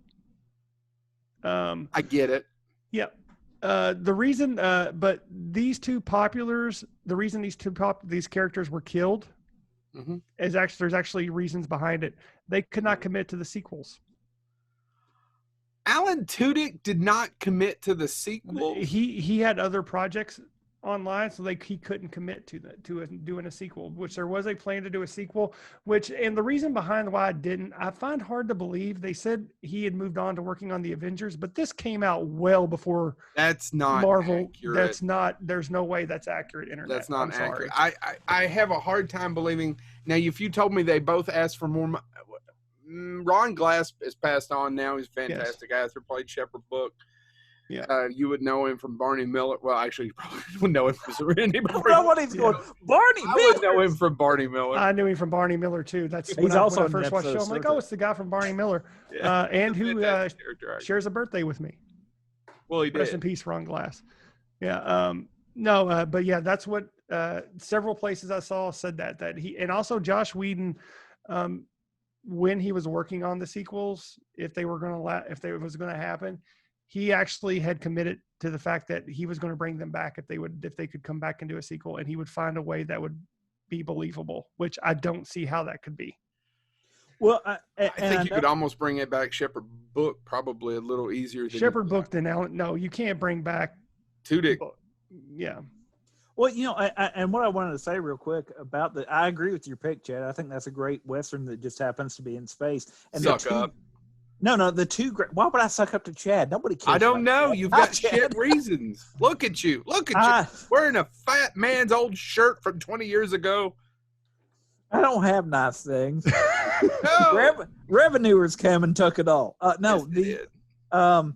I get it. Yeah. The reason, but these two populars, the reason these characters were killed is there's actually reasons behind it. They could not commit to the sequels. Alan Tudyk did not commit to the sequel. He had other projects online, so he couldn't commit to doing a sequel. Which there was a plan to do a sequel. And the reason behind why I find hard to believe. They said he had moved on to working on the Avengers, but this came out well before. That's not Marvel. Accurate. That's not. There's no way that's accurate. Internet. That's not accurate. I have a hard time believing. Now, if you told me they both asked for more. Ron Glass has passed on now. He's a fantastic actor, played Shepard Book. Yeah. You would know him from Barney Miller. Well, actually, you probably wouldn't know him from Barney Miller. I don't know what he's going. Barney Miller. I would know him from Barney Miller. I knew him from Barney Miller, too. That's when I first watched the show. I'm like, oh, it's the guy from Barney Miller. And who shares a birthday with me. Well, he did. Rest in peace, Ron Glass. Yeah. But yeah, that's what several places I saw said that he, and also Joss Whedon, when he was working on the sequels, if it was going to happen, he actually had committed to the fact that he was going to bring them back if they could come back and do a sequel, and he would find a way that would be believable, which I don't see how that could be. Well, I think you could almost bring it back Shepard Book probably a little easier than Shepard Book than Alan. No, you can't bring back Tudyk. Yeah. Well, and what I wanted to say real quick about I agree with your pick, Chad. I think that's a great Western that just happens to be in space. And suck up. No, the two great. Why would I suck up to Chad? Nobody cares. I don't know. Chad. You've got shit reasons. Look at you. Wearing a fat man's old shirt from 20 years ago. I don't have nice things. No. Revenuers came and took it all. No, Yes, it did.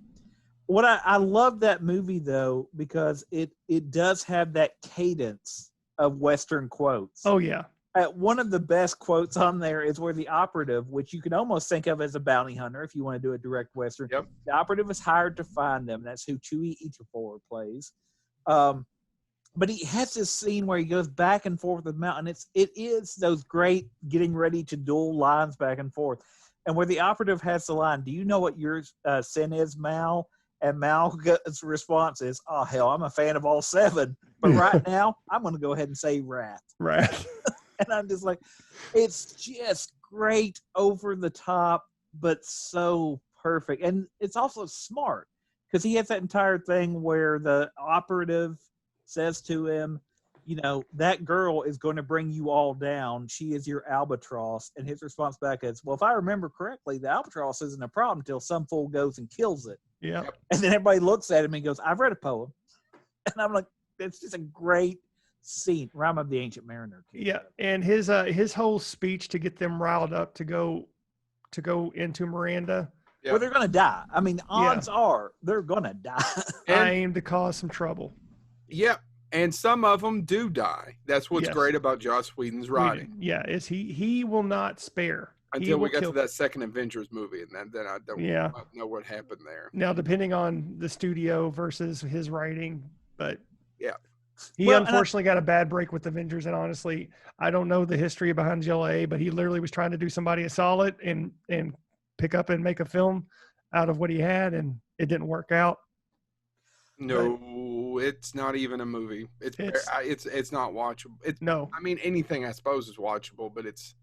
what I love that movie though because it does have that cadence of Western quotes. Oh yeah. One of the best quotes on there is where the operative, which you can almost think of as a bounty hunter if you want to do a direct Western, Yep. the operative is hired to find them. That's who Chewie Ejiofor plays. But he has this scene where he goes back and forth with Mal, and it is those great getting ready to duel lines back and forth. And where the operative has the line, "Do you know what your sin is, Mal?" And Mal's response is, "Oh hell, I'm a fan of all 7, but right now I'm going to go ahead and say Wrath." Right. And I'm just like, it's just great, over the top, but so perfect. And it's also smart because he has that entire thing where the operative says to him, you know, that girl is going to bring you all down. She is your albatross. And his response back is, well, if I remember correctly, the albatross isn't a problem until some fool goes and kills it. Yeah. And then everybody looks at him and goes, I've read a poem. And I'm like, it's just a great scene. Rhyme of the Ancient Mariner. Yeah. And his whole speech to get them riled up to go into Miranda. Yep. Well, they're going to die. I mean, odds are they're going to die. I aim to cause some trouble. Yep. And some of them do die. That's what's great about Joss Whedon's writing. Yeah, is he will not spare. Until we get to that second Avengers movie, and then I don't know what happened there. Now, depending on the studio versus his writing, but yeah. He unfortunately got a bad break with Avengers, and honestly, I don't know the history behind JLA, but he literally was trying to do somebody a solid and pick up and make a film out of what he had, and it didn't work out. No, it's not even a movie. It's not watchable. No, I mean anything I suppose is watchable, but it's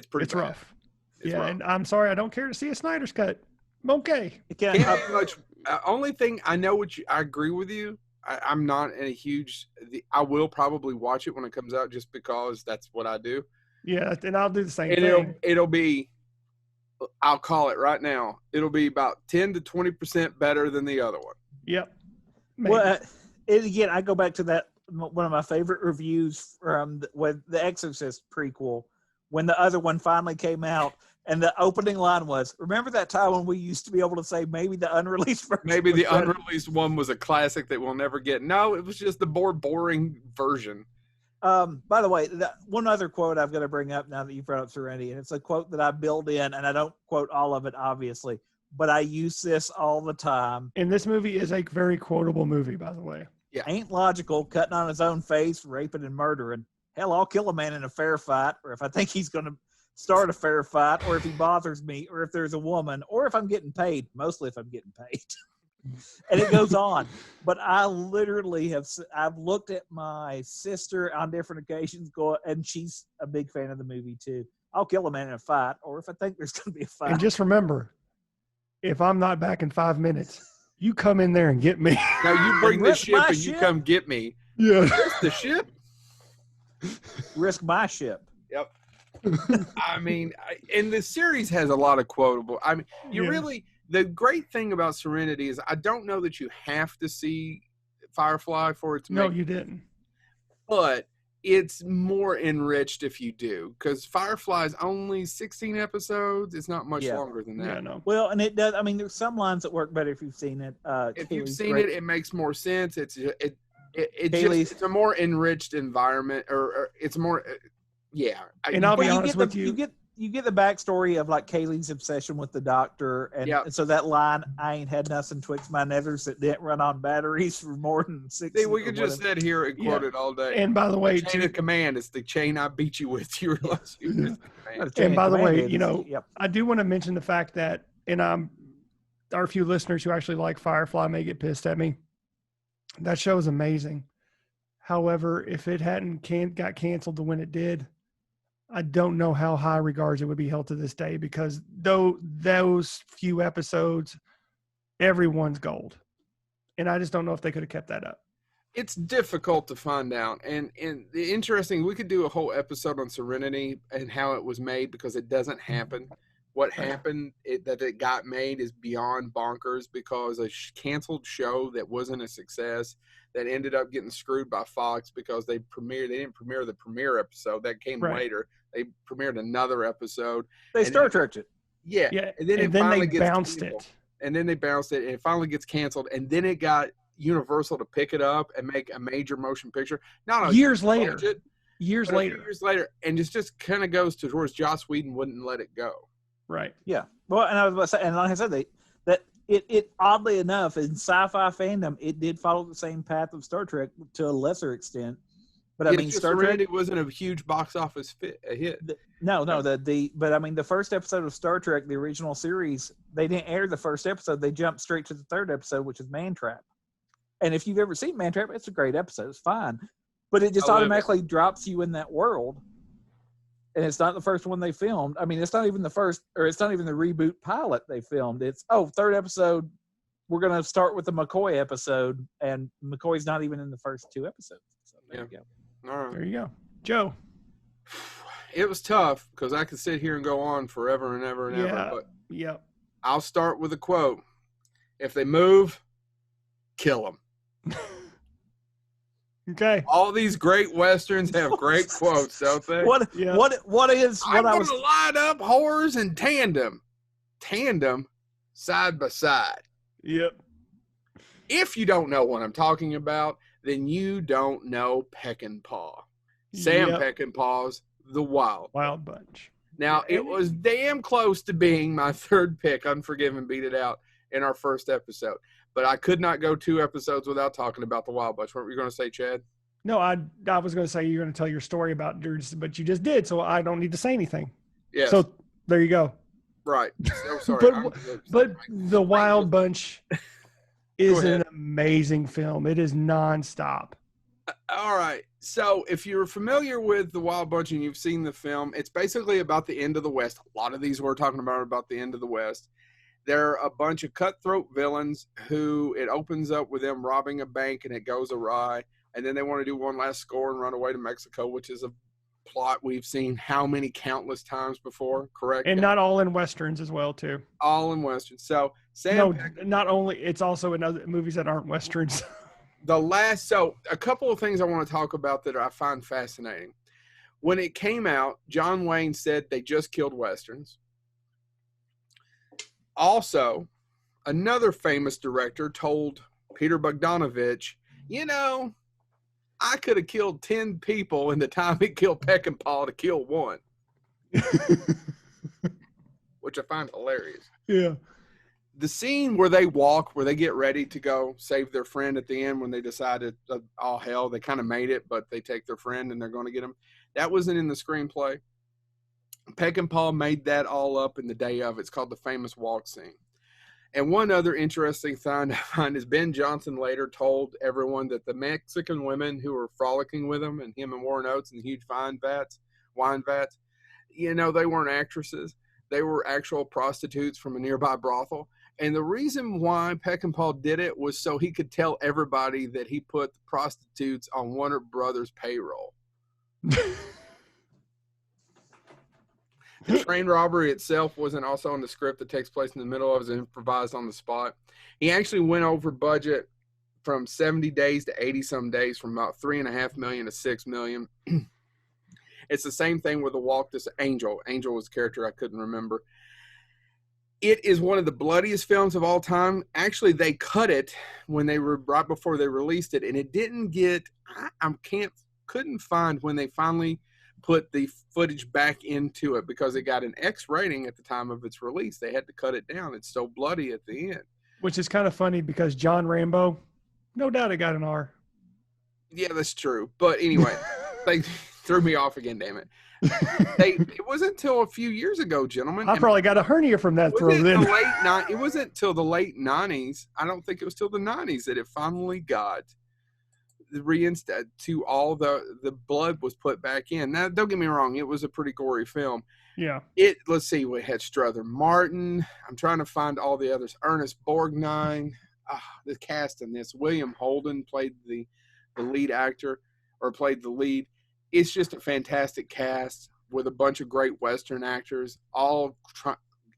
pretty. It's rough. It's rough. And I'm sorry, I don't care to see a Snyder's cut. Okay. Can't much. Only thing I know, I agree with you. I'm not in a huge. I will probably watch it when it comes out, just because that's what I do. Yeah, and I'll do the same thing. It'll be. I'll call it right now. It'll be about 10 to 20% better than the other one. Yep. Maybe. Well, again, I go back to that one of my favorite reviews from the Exorcist prequel, when the other one finally came out. And the opening line was, remember that time when we used to be able to say maybe the unreleased version? Maybe the unreleased one was a classic that we'll never get. No, it was just the more boring version. By the way, one other quote I've got to bring up now that you brought up Serenity, and it's a quote that I build in, and I don't quote all of it, obviously, but I use this all the time. And this movie is a very quotable movie, by the way. Yeah. Ain't logical, cutting on his own face, raping and murdering. Hell, I'll kill a man in a fair fight, or if I think he's going to start a fair fight, or if he bothers me, or if there's a woman, or if I'm getting paid, mostly if I'm getting paid. And it goes on. But I literally I've looked at my sister on different occasions, and she's a big fan of the movie too. I'll kill a man in a fight, or if I think there's going to be a fight. And just remember, if I'm not back in 5 minutes, you come in there and get me. Now you bring the ship and you come get me. Yeah. Risk the ship? Risk my ship. Yep. I mean, and the series has a lot of quotable. I mean, the great thing about Serenity is I don't know that you have to see Firefly for it to make. No, you didn't. But it's more enriched if you do, because Firefly is only 16 episodes. It's not much longer than that. Yeah, no. Well, and it does. I mean, there's some lines that work better if you've seen it. If you've seen it, it makes more sense. It's a more enriched environment, or it's more. Yeah, and I'll be honest with you. You get the backstory of like Kaylee's obsession with the doctor, and so that line, "I ain't had nothing twixt my nethers that didn't run on batteries for more than 6." See, we could just sit here and quote it all day. And by the way, chain of command is the chain I beat you with. You realize? And by the way, I do want to mention the fact that, and our few listeners who actually like Firefly may get pissed at me. That show is amazing. However, if it hadn't got canceled when it did, I don't know how high regards it would be held to this day, because those few episodes, everyone's gold. And I just don't know if they could have kept that up. It's difficult to find out. And the interesting, we could do a whole episode on Serenity and how it was made, because it doesn't happen. what happened that it got made is beyond bonkers, because a canceled show that wasn't a success that ended up getting screwed by Fox because they didn't premiere the premiere episode that came later. They premiered another episode. They Star Trekked it. Yeah. And then they bounced it. And then they bounced it, and it finally gets canceled. And then it got Universal to pick it up and make a major motion picture. Years later. Years later. And just kind of goes towards Joss Whedon wouldn't let it go. Right. Yeah. Well, and I was about to say, and like I said, it oddly enough in sci-fi fandom, it did follow the same path of Star Trek to a lesser extent. But I mean, Star Trek wasn't a huge box office hit. But I mean, the first episode of Star Trek, the original series, they didn't air the first episode. They jumped straight to the third episode, which is Man Trap. And if you've ever seen Man Trap, it's a great episode. It's fine, but it just automatically drops you in that world. And it's not the first one they filmed. I mean, it's not even the first, or it's not even the reboot pilot they filmed. It's, third episode, we're going to start with the McCoy episode, and McCoy's not even in the first two episodes. So there you go. All right. There you go. Joe. It was tough because I could sit here and go on forever and ever and ever. But I'll start with a quote. If they move, kill them. Okay. All these great westerns have great quotes, don't they? What is? I'm going to line up horrors in tandem, side by side. Yep. If you don't know what I'm talking about, then you don't know Peckinpah. Sam Peckinpah's The Wild Bunch. Now, it was damn close to being my third pick. Unforgiven beat it out in our first episode. But I could not go 2 episodes without talking about The Wild Bunch. What were you going to say, Chad? No, I was going to say you're going to tell your story about Dirge, but you just did, so I don't need to say anything. Yeah. So there you go. Right. So sorry. but The Wild Bunch is an amazing film. It is nonstop. All right. So if you're familiar with The Wild Bunch and you've seen the film, it's basically about the end of the West. A lot of these we're talking about the end of the West. They're a bunch of cutthroat villains who it opens up with them robbing a bank and it goes awry. And then they want to do one last score and run away to Mexico, which is a plot we've seen how many countless times before, correct? And not all in Westerns as well, too. All in Westerns. So not only, it's also in other movies that aren't Westerns. So a couple of things I want to talk about that I find fascinating. When it came out, John Wayne said they just killed Westerns. Also, another famous director told Peter Bogdanovich, I could have killed 10 people in the time it killed Peckinpah to kill one. Which I find hilarious. Yeah. The scene where they get ready to go save their friend at the end when they decided, all hell, they kind of made it, but they take their friend and they're going to get him. That wasn't in the screenplay. Peckinpah made that all up in the day of. It's called the famous walk scene. And one other interesting thing I find is Ben Johnson later told everyone that the Mexican women who were frolicking with him and Warren Oates in huge wine vats, they weren't actresses. They were actual prostitutes from a nearby brothel. And the reason why Peckinpah did it was so he could tell everybody that he put the prostitutes on Warner Brothers' payroll. The train robbery itself wasn't also in the script that takes place in the middle. It was improvised on the spot. He actually went over budget from 70 days to 80-some days, from about $3.5 million to $6 million. It's the same thing with the walk. This Angel. Angel was a character I couldn't remember. It is one of the bloodiest films of all time. Actually, they cut it when they were right before they released it, and it didn't get. Couldn't find when they finally put the footage back into it because it got an X rating at the time of its release. They had to cut it down. It's so bloody at the end. Which is kind of funny because John Rambo, no doubt it got an R. Yeah, that's true. But anyway, they threw me off again, damn it. It wasn't until a few years ago, gentlemen. I probably got a hernia from that throw then. It wasn't until the late 90s. I don't think it was till the 90s that it finally got reinstated to all the blood was put back in. Now, don't get me wrong, it was a pretty gory film. Yeah. Let's see, we had Strother Martin. I'm trying to find all the others. Ernest Borgnine. The cast in this. William Holden played the lead actor, or played the lead. It's just a fantastic cast with a bunch of great Western actors, all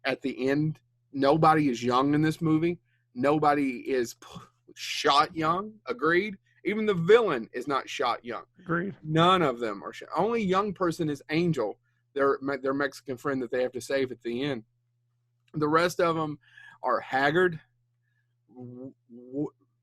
at the end. Nobody is young in this movie. Nobody is shot young. Agreed. Even the villain is not shot young. Agreed. None of them are shot. Only young person is Angel, their Mexican friend that they have to save at the end. The rest of them are haggard,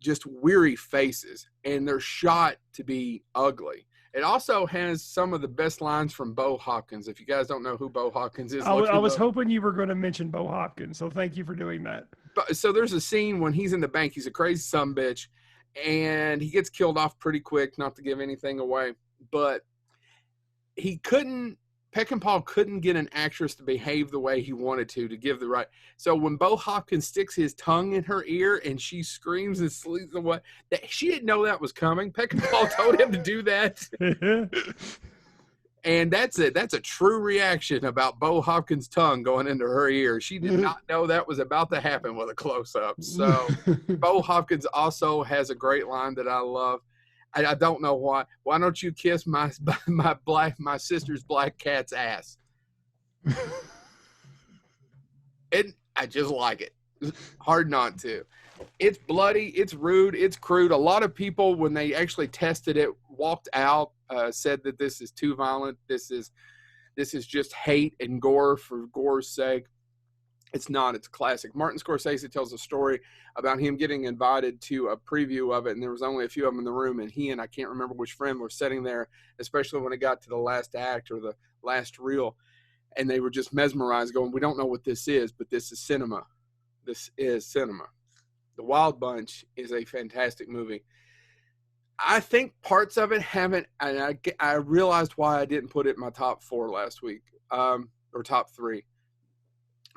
just weary faces, and they're shot to be ugly. It also has some of the best lines from Bo Hopkins. If you guys don't know who Bo Hopkins is, I was hoping you were going to mention Bo Hopkins, so thank you for doing that. So there's a scene when he's in the bank. He's a crazy sumbitch, and he gets killed off pretty quick, not to give anything away. But Peckinpah couldn't get an actress to behave the way he wanted to give the right. So when Bo Hopkins sticks his tongue in her ear and she screams and sleeps away, she didn't know that was coming. Peckinpah told him to do that. And that's it. That's a true reaction about Bo Hopkins' tongue going into her ear. She did not know that was about to happen with a close-up. So Bo Hopkins also has a great line that I love. I don't know why. Why don't you kiss my sister's black cat's ass? I just like it. It's hard not to. It's bloody. It's rude. It's crude. A lot of people, when they actually tested it, walked out, said that this is too violent. This is just hate and gore for gore's sake. It's not. It's classic. Martin Scorsese tells a story about him getting invited to a preview of it, and there was only a few of them in the room, and he and I can't remember which friend were sitting there, especially when it got to the last act or the last reel, and they were just mesmerized going, we don't know what this is, but this is cinema. This is cinema. The Wild Bunch is a fantastic movie. I think parts of it haven't, and I realized why I didn't put it in my top 4 last week, or top 3.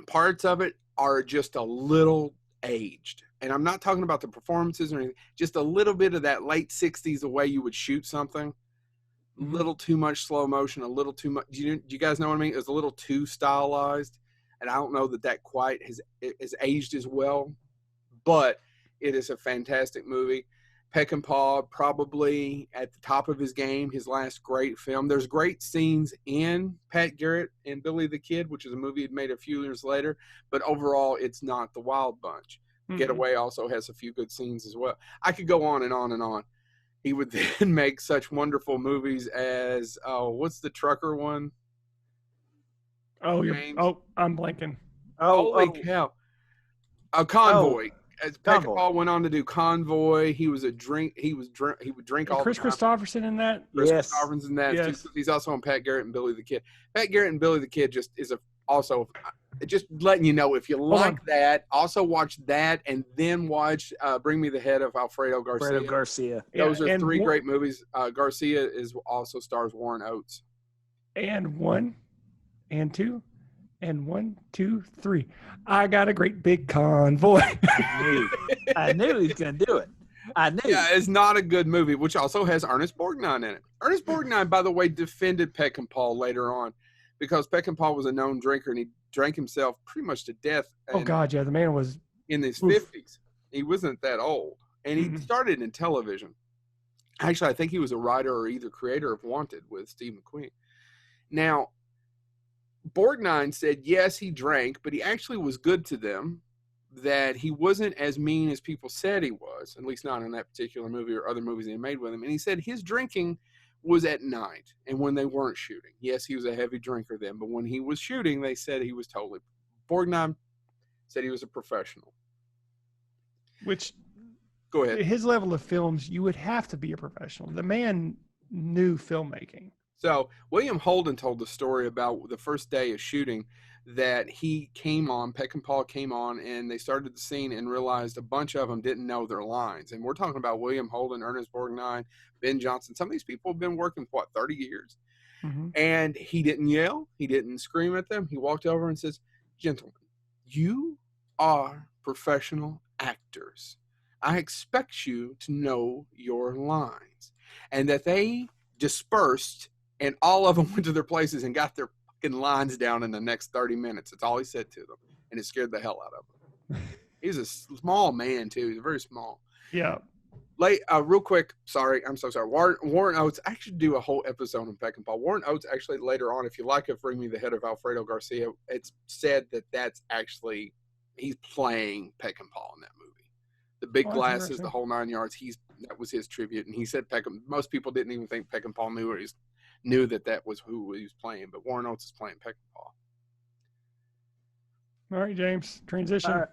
Parts of it are just a little aged. And I'm not talking about the performances or anything, just a little bit of that late 60s, the way you would shoot something. A little too much slow motion, a little too much. Do you guys know what I mean? It was a little too stylized. And I don't know that quite has aged as well. But it is a fantastic movie. Peckinpah probably at the top of his game, his last great film. There's great scenes in Pat Garrett and Billy the Kid, which is a movie he made a few years later, but overall it's not The Wild Bunch. Getaway also has a few good scenes as well. I could go on and on and on. He would then make such wonderful movies as, what's the trucker one? I'm blanking. Holy cow. Convoy. As Peckinpah went on to do Convoy, he would drink all Chris the time. Christopherson in that? Chris Christopherson's in that. Yes. Too. He's also on Pat Garrett and Billy the Kid. Pat Garrett and Billy the Kid just letting you know, if you like that, also watch that and then watch Bring Me the Head of Alfredo Garcia. Those are 3 great movies. Garcia also stars Warren Oates. And 1 and 2 and 1, 2, 3. I got a great big convoy. I knew he was going to do it. I knew. Yeah, it's not a good movie, which also has Ernest Borgnine in it. Ernest Borgnine, by the way, defended Peckinpah later on because Peckinpah was a known drinker and he drank himself pretty much to death. Oh, God, yeah. The man was in his 50s. He wasn't that old. And he started in television. Actually, I think he was a writer or either creator of Wanted with Steve McQueen. Now, Borgnine said, yes, he drank, but he actually was good to them, that he wasn't as mean as people said he was, at least not in that particular movie or other movies they made with him. And he said his drinking was at night and when they weren't shooting. Yes, he was a heavy drinker then, but when he was shooting, they said he was totally. Borgnine said he was a professional. Which, go ahead. His level of films, you would have to be a professional. The man knew filmmaking. So William Holden told the story about the first day of shooting that Peckinpah came on, and they started the scene and realized a bunch of them didn't know their lines. And we're talking about William Holden, Ernest Borgnine, Ben Johnson. Some of these people have been working for 30 years. And he didn't yell. He didn't scream at them. He walked over and says, gentlemen, you are professional actors. I expect you to know your lines. And that they dispersed, and all of them went to their places and got their fucking lines down in the next 30 minutes. That's all he said to them. And it scared the hell out of them. He's a small man, too. He's very small. Yeah. Real quick, sorry, I'm so sorry. Warren Oates, I should do a whole episode on Peckinpah. Warren Oates, actually, later on, if you like it, Bring Me the Head of Alfredo Garcia, it's said that that's actually, he's playing Peckinpah in that movie. The big glasses, the whole 9 yards, that was his tribute. And he said most people didn't even think Peckinpah knew that was who he was playing, but Warren Oates is playing Peckinpah. All right, James, transition.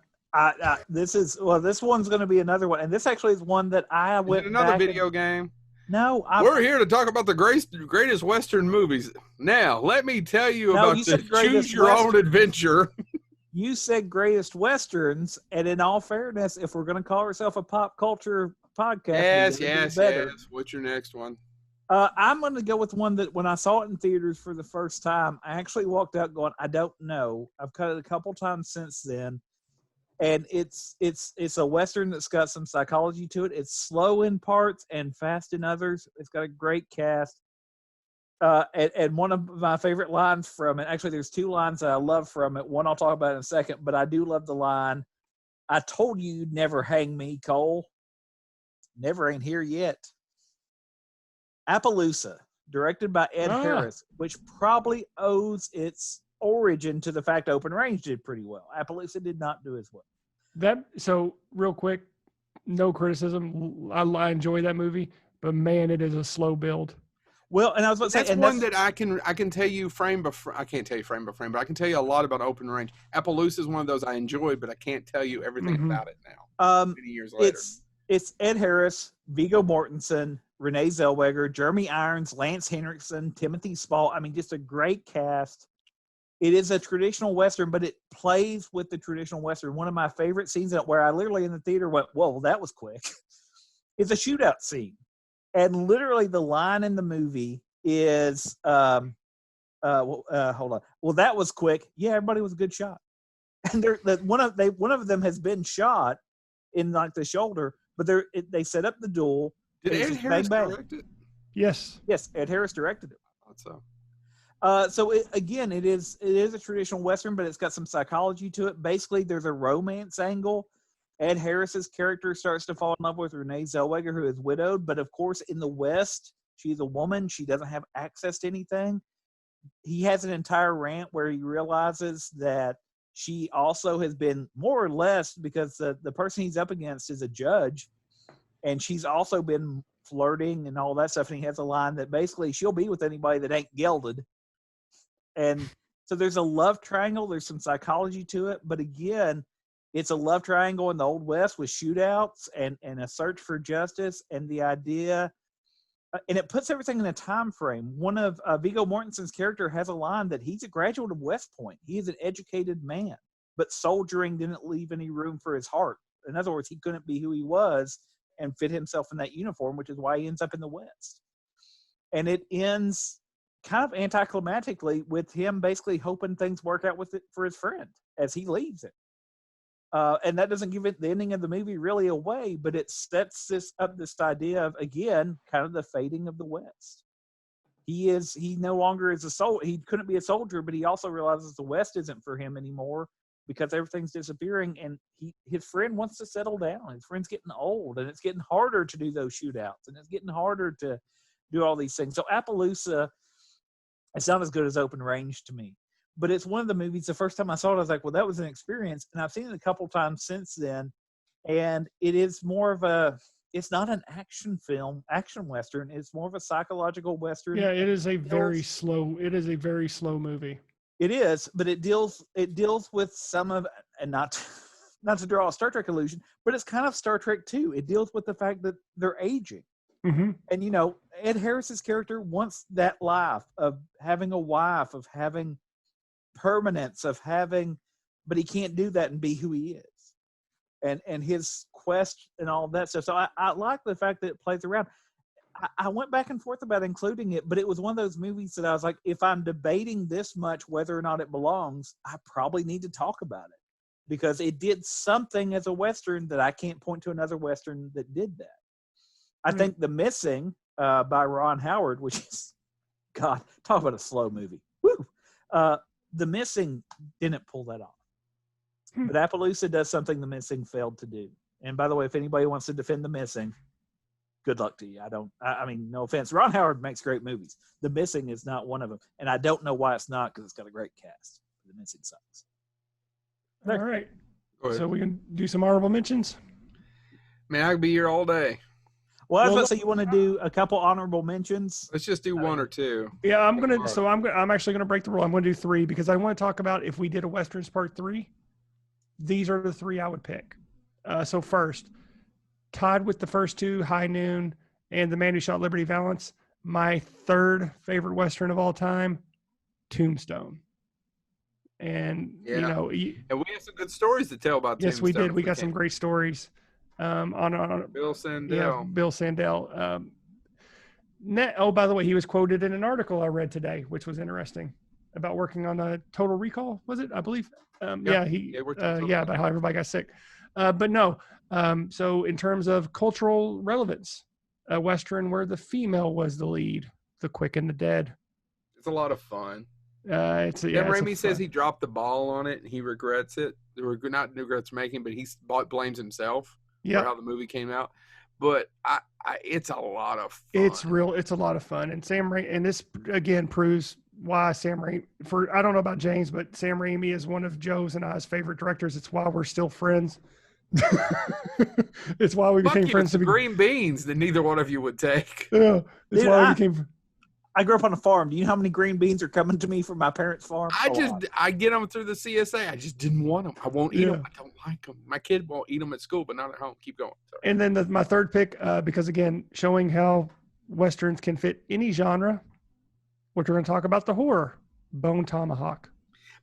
This one's going to be another one, and this actually is one that I went. Another video game. No, we're here to talk about the greatest Western movies. Now, let me tell you about the Choose Your Own Adventure. You said greatest Westerns, and in all fairness, if we're going to call ourselves a pop culture podcast, yes. What's your next one? I'm going to go with one that when I saw it in theaters for the first time, I actually walked out going, I don't know. I've cut it a couple times since then. And it's a Western that's got some psychology to it. It's slow in parts and fast in others. It's got a great cast. And one of my favorite lines from it, actually there's two lines that I love from it. One I'll talk about in a second, but I do love the line, I told you you'd never hang me, Cole. Never ain't here yet. Appaloosa, directed by Ed Harris, which probably owes its origin to the fact Open Range did pretty well. Appaloosa did not do as well. So real quick, no criticism. I enjoy that movie, but man, it is a slow build. Well, and I was about to say, that's one that I can tell you frame by frame. I can't tell you frame by frame, but I can tell you a lot about Open Range. Appaloosa is one of those I enjoyed, but I can't tell you everything about it now. Many years later, it's Ed Harris, Viggo Mortensen, Renee Zellweger, Jeremy Irons, Lance Henriksen, Timothy Spall. I mean, just a great cast. It is a traditional Western, but it plays with the traditional Western. One of my favorite scenes where I literally in the theater went, whoa, that was quick, is a shootout scene. And literally the line in the movie is, hold on. Well, that was quick. Yeah, everybody was a good shot. And one of them has been shot in like the shoulder, but they set up the duel. Did Ed Harris direct it? Yes, Ed Harris directed it. I thought so. So it is a traditional Western, but it's got some psychology to it. Basically, there's a romance angle. Ed Harris's character starts to fall in love with Renee Zellweger, who is widowed. But of course, in the West, she's a woman. She doesn't have access to anything. He has an entire rant where he realizes that she also has been more or less, because the person he's up against is a judge, and she's also been flirting and all that stuff. And he has a line that basically she'll be with anybody that ain't gelded. And so there's a love triangle. There's some psychology to it. But again, it's a love triangle in the Old West with shootouts and a search for justice and the idea. And it puts everything in a time frame. One of Viggo Mortensen's character has a line that he's a graduate of West Point. He is an educated man, but soldiering didn't leave any room for his heart. In other words, he couldn't be who he was and fit himself in that uniform, which is why he ends up in the West. And it ends kind of anticlimactically with him basically hoping things work out with it for his friend as he leaves it. And that doesn't give it the ending of the movie really away, but it sets this idea of, again, kind of the fading of the West. He no longer is a soldier. He couldn't be a soldier, but he also realizes the West isn't for him anymore because everything's disappearing. And his friend wants to settle down. His friend's getting old, and it's getting harder to do those shootouts, and it's getting harder to do all these things. So Appaloosa, it's not as good as Open Range to me, but it's one of the movies. The first time I saw it, I was like, well, that was an experience. And I've seen it a couple times since then. And it is more of it's not an action Western. It's more of a psychological Western. Yeah, it is a very slow movie. It is, but it deals with some of, and not to draw a Star Trek illusion, but it's kind of Star Trek too. It deals with the fact that they're aging. Mm-hmm. And, Ed Harris's character wants that life of having a wife, of having permanence, but he can't do that and be who he is. And his quest and all that stuff. So I like the fact that it plays around. I went back and forth about including it, but it was one of those movies that I was like, if I'm debating this much whether or not it belongs, I probably need to talk about it because it did something as a Western that I can't point to another Western that did that. I think The Missing by Ron Howard, which is, God, talk about a slow movie. Woo! The Missing didn't pull that off. But Appaloosa does something The Missing failed to do. And by the way, if anybody wants to defend The Missing, good luck to you. I mean, no offense. Ron Howard makes great movies. The Missing is not one of them. And I don't know why it's not, because it's got a great cast. The Missing sucks. All right. So we can do some honorable mentions. Man, I could be here all day. Well, I was about to say, you want to do a couple honorable mentions? Let's just do one or two. Yeah, I'm actually gonna break the rule. I'm gonna do 3 because I want to talk about if we did a Westerns Part 3. These are the 3 I would pick. So first, tied with the first 2, High Noon and The Man Who Shot Liberty Valance. My 3rd favorite Western of all time, Tombstone. And and we have some good stories to tell about. Yes, Tombstone, we did. We got some great stories. On Bill Sandell. Yeah, Bill Sandell. By the way, he was quoted in an article I read today, which was interesting, about working on a Total Recall. Was it? I believe. About how everybody got sick. But no. So in terms of cultural relevance, a Western where the female was the lead, The Quick and the Dead. It's a lot of fun. Raimi says he dropped the ball on it and he regrets it. Not regrets making, but he blames himself for how the movie came out. But it's a lot of fun. It's a lot of fun. And Sam Raimi, and this again proves why Sam Raimi, I don't know about James, but Sam Raimi is one of Joe's and I's favorite directors. It's why we're still friends. It's why we became friends. Green beans that neither one of you would take. Yeah, it's why we became. I grew up on a farm. Do you know how many green beans are coming to me from my parents' farm? I get them through the CSA. I just didn't want them. I won't eat them. I don't like them. My kid won't eat them at school, but not at home. Keep going. Sorry. And then my 3rd pick, because again, showing how Westerns can fit any genre, we're going to talk about the horror, Bone Tomahawk.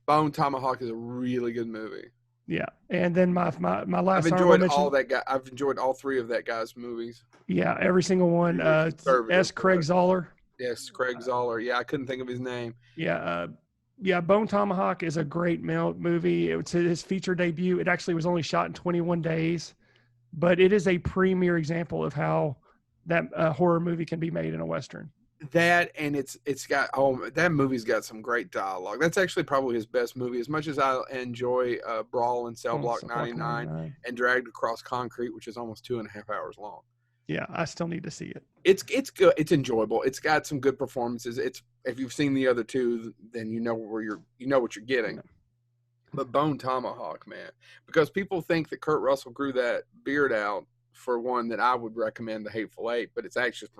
Bone Tomahawk is a really good movie. Yeah, and then my last. I've enjoyed all that guy. I've enjoyed all 3 of that guy's movies. Yeah, every single one. S. Craig Zoller. Yes, Craig Zoller. Yeah, I couldn't think of his name. Yeah, Bone Tomahawk is a great movie. It was his feature debut. It actually was only shot in 21 days, but it is a premier example of how that horror movie can be made in a Western. That, and it's got that movie's got some great dialogue. That's actually probably his best movie. As much as I enjoy Brawl in Cell Block 99 and Dragged Across Concrete, which is almost 2.5 hours long. Yeah, I still need to see it. It's good. It's enjoyable. It's got some good performances. If you've seen the other 2, then you know what you're getting. Yeah. But Bone Tomahawk, man, because people think that Kurt Russell grew that beard out for one that I would recommend, The Hateful Eight, but it's actually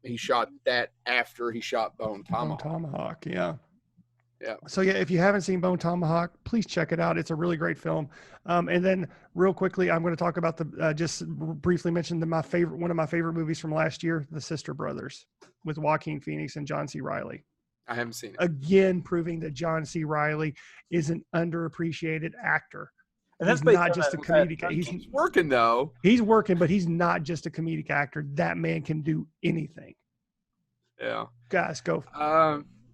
he shot that after he shot Bone Tomahawk. Bone Tomahawk, yeah. Yeah. So yeah, if you haven't seen Bone Tomahawk, please check it out. It's a really great film. And then real quickly, I'm going to talk about just briefly mention one of my favorite movies from last year, The Sister Brothers, with Joaquin Phoenix and John C. Reilly. I haven't seen it. Again, proving that John C. Reilly is an underappreciated actor. And that's not just a comedic actor. He's working though. He's working, but he's not just a comedic actor. That man can do anything. Yeah. Guys, go.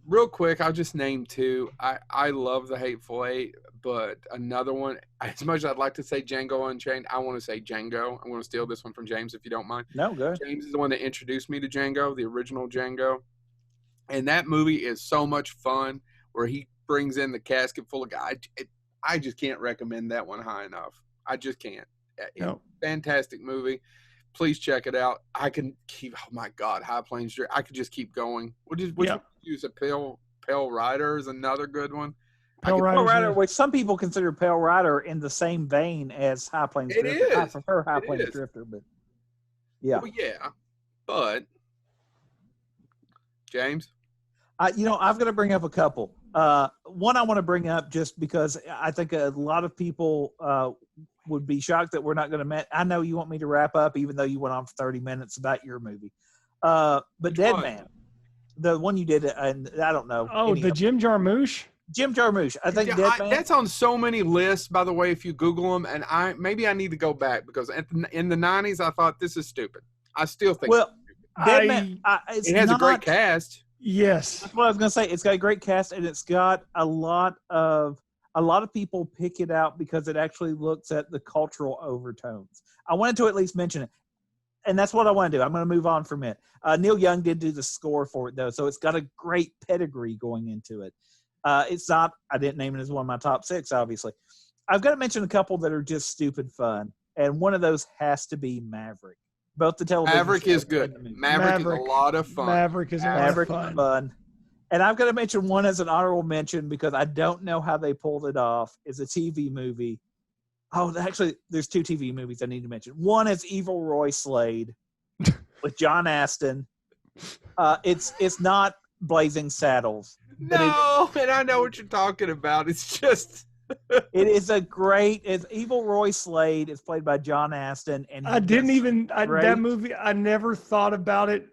Real quick, I'll just name 2. I love The Hateful Eight, but another one, as much as I'd like to say Django Unchained, I want to say Django. I'm going to steal this one from James, if you don't mind. No, go ahead. James is the one that introduced me to Django, the original Django. And that movie is so much fun, where he brings in the casket full of guys. I just can't recommend that one high enough. I just can't. No. Fantastic movie. Please check it out. I can keep. Oh my God, High Plains. I could just keep going. Which use a Pale Rider is another good one. Pale Rider, which some people consider Pale Rider in the same vein as High Plains Drifter. It is. I prefer High Plains Drifter, but yeah. Well, yeah, but James, I've got to bring up a couple. One I want to bring up just because I think a lot of people would be shocked that we're not going to. I know you want me to wrap up, even though you went on for 30 minutes about your movie. But Dead Man, the one you did, and I don't know. Oh, the Jim Jarmusch. Jim Jarmusch. I think Dead Man. That's on so many lists, by the way, if you Google them. And I need to go back because in the 90s, I thought this is stupid. I still think it's stupid. Dead Man, it has a great cast. Yes. That's what I was going to say. It's got a great cast, and it's got a lot of people pick it out because it actually looks at the cultural overtones. I wanted to at least mention it. And that's what I want to do. I'm going to move on for a minute. Neil Young did do the score for it, though, so it's got a great pedigree going into it. It's not – I didn't name it as one of my top 6, obviously. I've got to mention a couple that are just stupid fun, and one of those has to be Maverick. Both the television Maverick shows is good. and the movie. Maverick is a lot of fun. Maverick is a lot of Maverick is fun. fun. And I'm going to mention one as an honorable mention because I don't know how they pulled it off. It's a TV movie. Oh, actually, there's 2 TV movies I need to mention. One is Evil Roy Slade with John Aston. It's not Blazing Saddles. No, and I know what you're talking about. It's just It is a great. It's Evil Roy Slade. It's played by John Aston, and I didn't even great. that movie. I never thought about it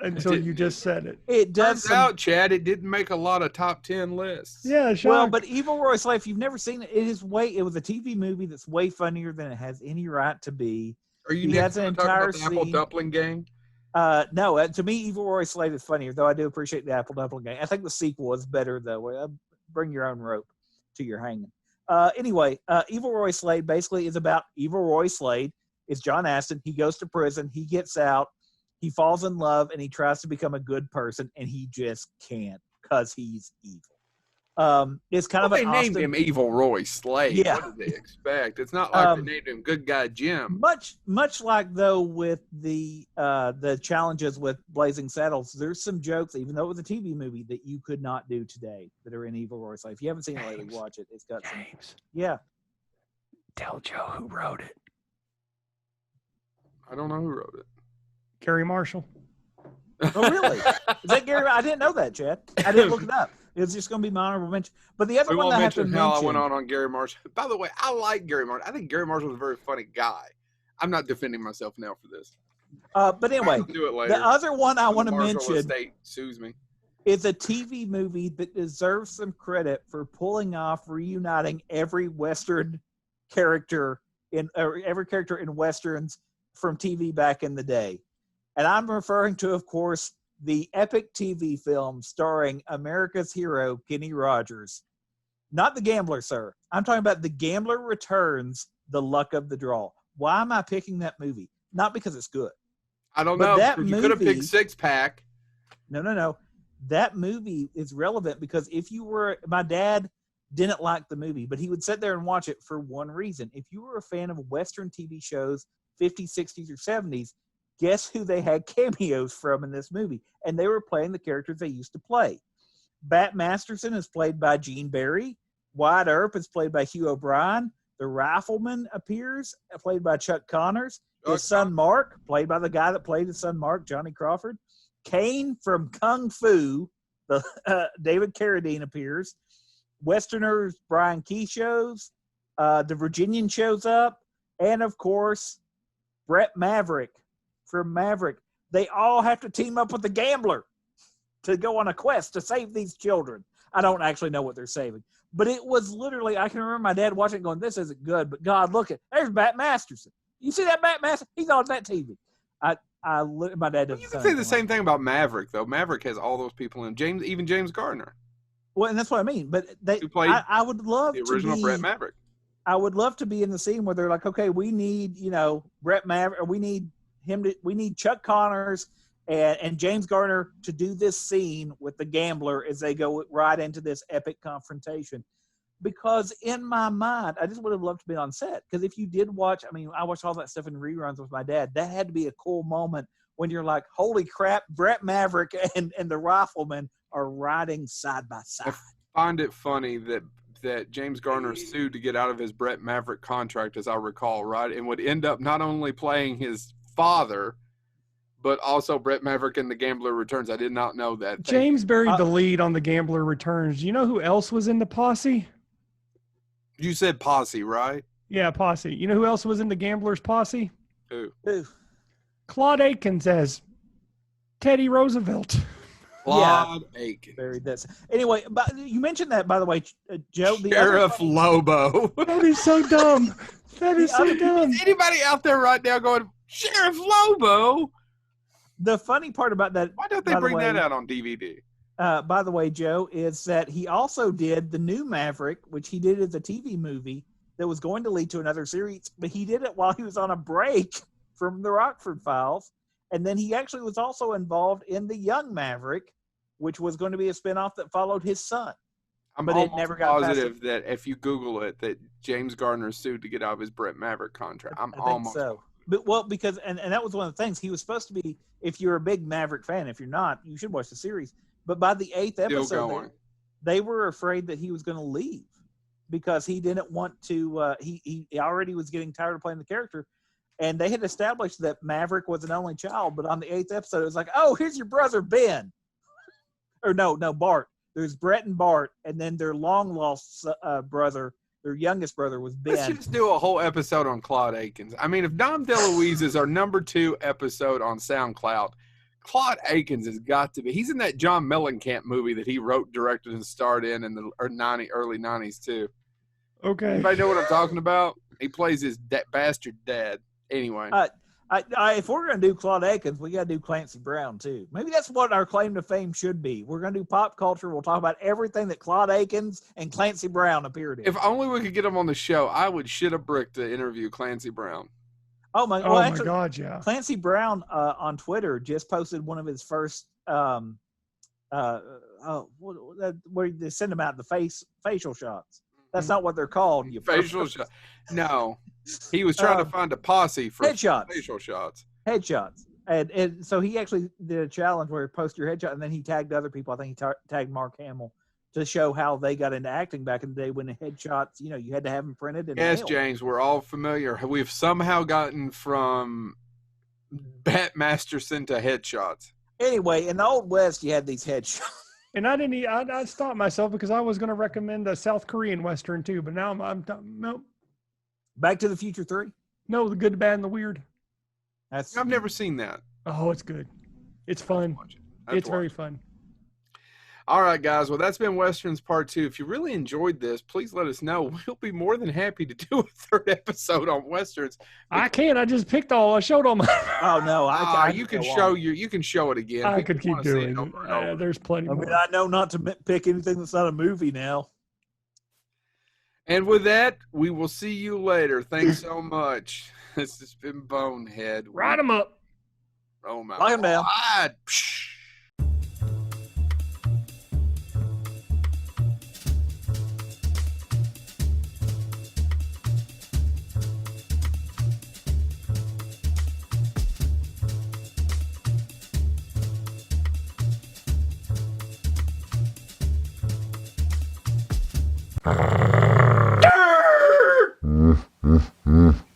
until you just said it. It does turns out, Chad, it didn't make a lot of top 10 lists. Yeah, sure. well, but Evil Roy Slade. If you've never seen it, it was a TV movie that's way funnier than it has any right to be. Are you He has an talking entire about the Apple scene. Dumpling Gang? No, to me, Evil Roy Slade is funnier, though I do appreciate the Apple Dumpling Gang. I think the sequel is better, though. Bring your own rope to your hanging. Anyway, Evil Roy Slade basically is about Evil Roy Slade. It's John Aston. He goes to prison. He gets out. He falls in love, and he tries to become a good person, and he just can't because he's evil. It's kind of they an named him Evil Roy Slade. Yeah. What did they expect? It's not like they named him Good Guy Jim. Much like though with the challenges with Blazing Saddles, there's some jokes, even though it was a TV movie, that you could not do today that are in Evil Roy Slade. If you haven't seen it lately, watch it. It's got some. Yeah. Tell Joe who wrote it. I don't know who wrote it. Gary Marshall. Oh, really? Is that Gary? I didn't know that, Chad. I didn't look it up. It's just going to be my honorable mention. But the other We one won't that I have to mention how I mention. went on Gary Marshall. By the way, I like Gary Marshall. I think Gary Marshall is a very funny guy. I'm not defending myself now for this. But anyway, I'll do it later. the other one I want to Marshall mention Estate sues me. is a TV movie that deserves some credit for pulling off reuniting every Western character every character in Westerns from TV back in the day. And I'm referring to, of course, the epic TV film starring America's hero, Kenny Rogers. Not The Gambler, sir. I'm talking about The Gambler Returns, The Luck of the Draw. Why am I picking that movie? Not because it's good. I don't But know. that You could have movie- picked Six Pack. No. That movie is relevant because my dad didn't like the movie, but he would sit there and watch it for one reason. If you were a fan of Western TV shows, 50s, 60s, or 70s, guess who they had cameos from in this movie? And they were playing the characters they used to play. Bat Masterson is played by Gene Barry. Wyatt Earp is played by Hugh O'Brien. The Rifleman appears, played by Chuck Connors. His son Mark, played by the guy that played his son Mark, Johnny Crawford. Kane from Kung Fu, David Carradine appears. Westerners, Brian Key shows. The Virginian shows up. And, of course, Brett Maverick from Maverick. They all have to team up with the Gambler to go on a quest to save these children. I don't actually know what they're saving. But it was literally, I can remember my dad watching it going, this isn't good, but God, look at, there's Bat Masterson. You see that Bat Masterson? He's on that TV. My dad does. You can say the same thing about Maverick, though. Maverick has all those people in. Even James Gardner. Well, and that's what I mean. But Who played I would love the original to be, Brett Maverick. I would love to be in the scene where they're like, okay, we need, Brett Maverick, or we need Chuck Connors and James Gardner to do this scene with the Gambler as they go right into this epic confrontation. Because in my mind, I just would have loved to be on set. Because if you did watch, I watched all that stuff in reruns with my dad. That had to be a cool moment when you're like, holy crap, Brett Maverick and the Rifleman are riding side by side. I find it funny that James Garner sued to get out of his Brett Maverick contract, as I recall, right? And would end up not only playing his father, but also Brett Maverick in The Gambler Returns. I did not know that. James buried the lead on The Gambler Returns. You know who else was in the posse? You said posse, right? Yeah, posse. You know who else was in The Gambler's posse? Who? Claude Akins as Teddy Roosevelt. Claude Akins. Buried that. Anyway, but you mentioned that, by the way, Joe. Sheriff Lobo. That is so dumb. That is so dumb. Is anybody out there right now going, Sheriff Lobo? The funny part about that. Why don't they bring that out on DVD? By the way, Joe, is that he also did the new Maverick, which he did as a TV movie that was going to lead to another series, but he did it while he was on a break from the Rockford Files. And then he actually was also involved in the Young Maverick, which was going to be a spinoff that followed his son. But it never got positive that if you Google it, that James Gardner sued to get out of his Brett Maverick contract. I'm almost so. But well, because and that was one of the things he was supposed to be. If you're a big Maverick fan, if you're not, you should watch the series. But by the 8th Still episode, going. they were afraid that he was going to leave because he didn't want to. He already was getting tired of playing the character, and they had established that Maverick was an only child. But on the 8th episode, it was like, oh, here's your brother Ben, or no, Bart. There's Brett and Bart, and then their long lost brother. Their youngest brother was Ben. Let's just do a whole episode on Claude Akins. I mean, if Dom DeLuise is our number 2 episode on SoundCloud, Claude Akins has got to be. He's in that John Mellencamp movie that he wrote, directed, and starred in the early 90s, too. Okay. Anybody know what I'm talking about? He plays his bastard dad. Anyway. If we're going to do Claude Akins, we got to do Clancy Brown, too. Maybe that's what our claim to fame should be. We're going to do pop culture. We'll talk about everything that Claude Akins and Clancy Brown appeared in. If only we could get him on the show, I would shit a brick to interview Clancy Brown. Oh, my God, yeah. Clancy Brown on Twitter just posted one of his first where they send them out the facial shots. That's not what they're called. You facial shot. No, he was trying to find a posse for headshots. Facial shots. Headshots. And so he actually did a challenge where he posted your headshot, and then he tagged other people. I think he tagged Mark Hamill to show how they got into acting back in the day when the headshots, you had to have them printed. And yes, mailed. James, we're all familiar. We've somehow gotten from Bat Masterson to headshots. Anyway, in the Old West, you had these headshots. And I stopped myself because I was going to recommend a South Korean Western too, but now I'm nope. Back to the Future 3? No, The Good, Bad, and the Weird. I've never seen that. Oh, it's good. It's fun. It's very fun. All right, guys. Well, that's been Westerns Part 2. If you really enjoyed this, please let us know. We'll be more than happy to do a 3rd episode on Westerns. I can't. I just picked all. I showed all my. Oh no! You can show it again. I could keep doing it. There's plenty more. I know not to pick anything that's not a movie now. And with that, we will see you later. Thanks so much. This has been Bonehead. Ride them up. Oh my Lock 'em down. God. Ah.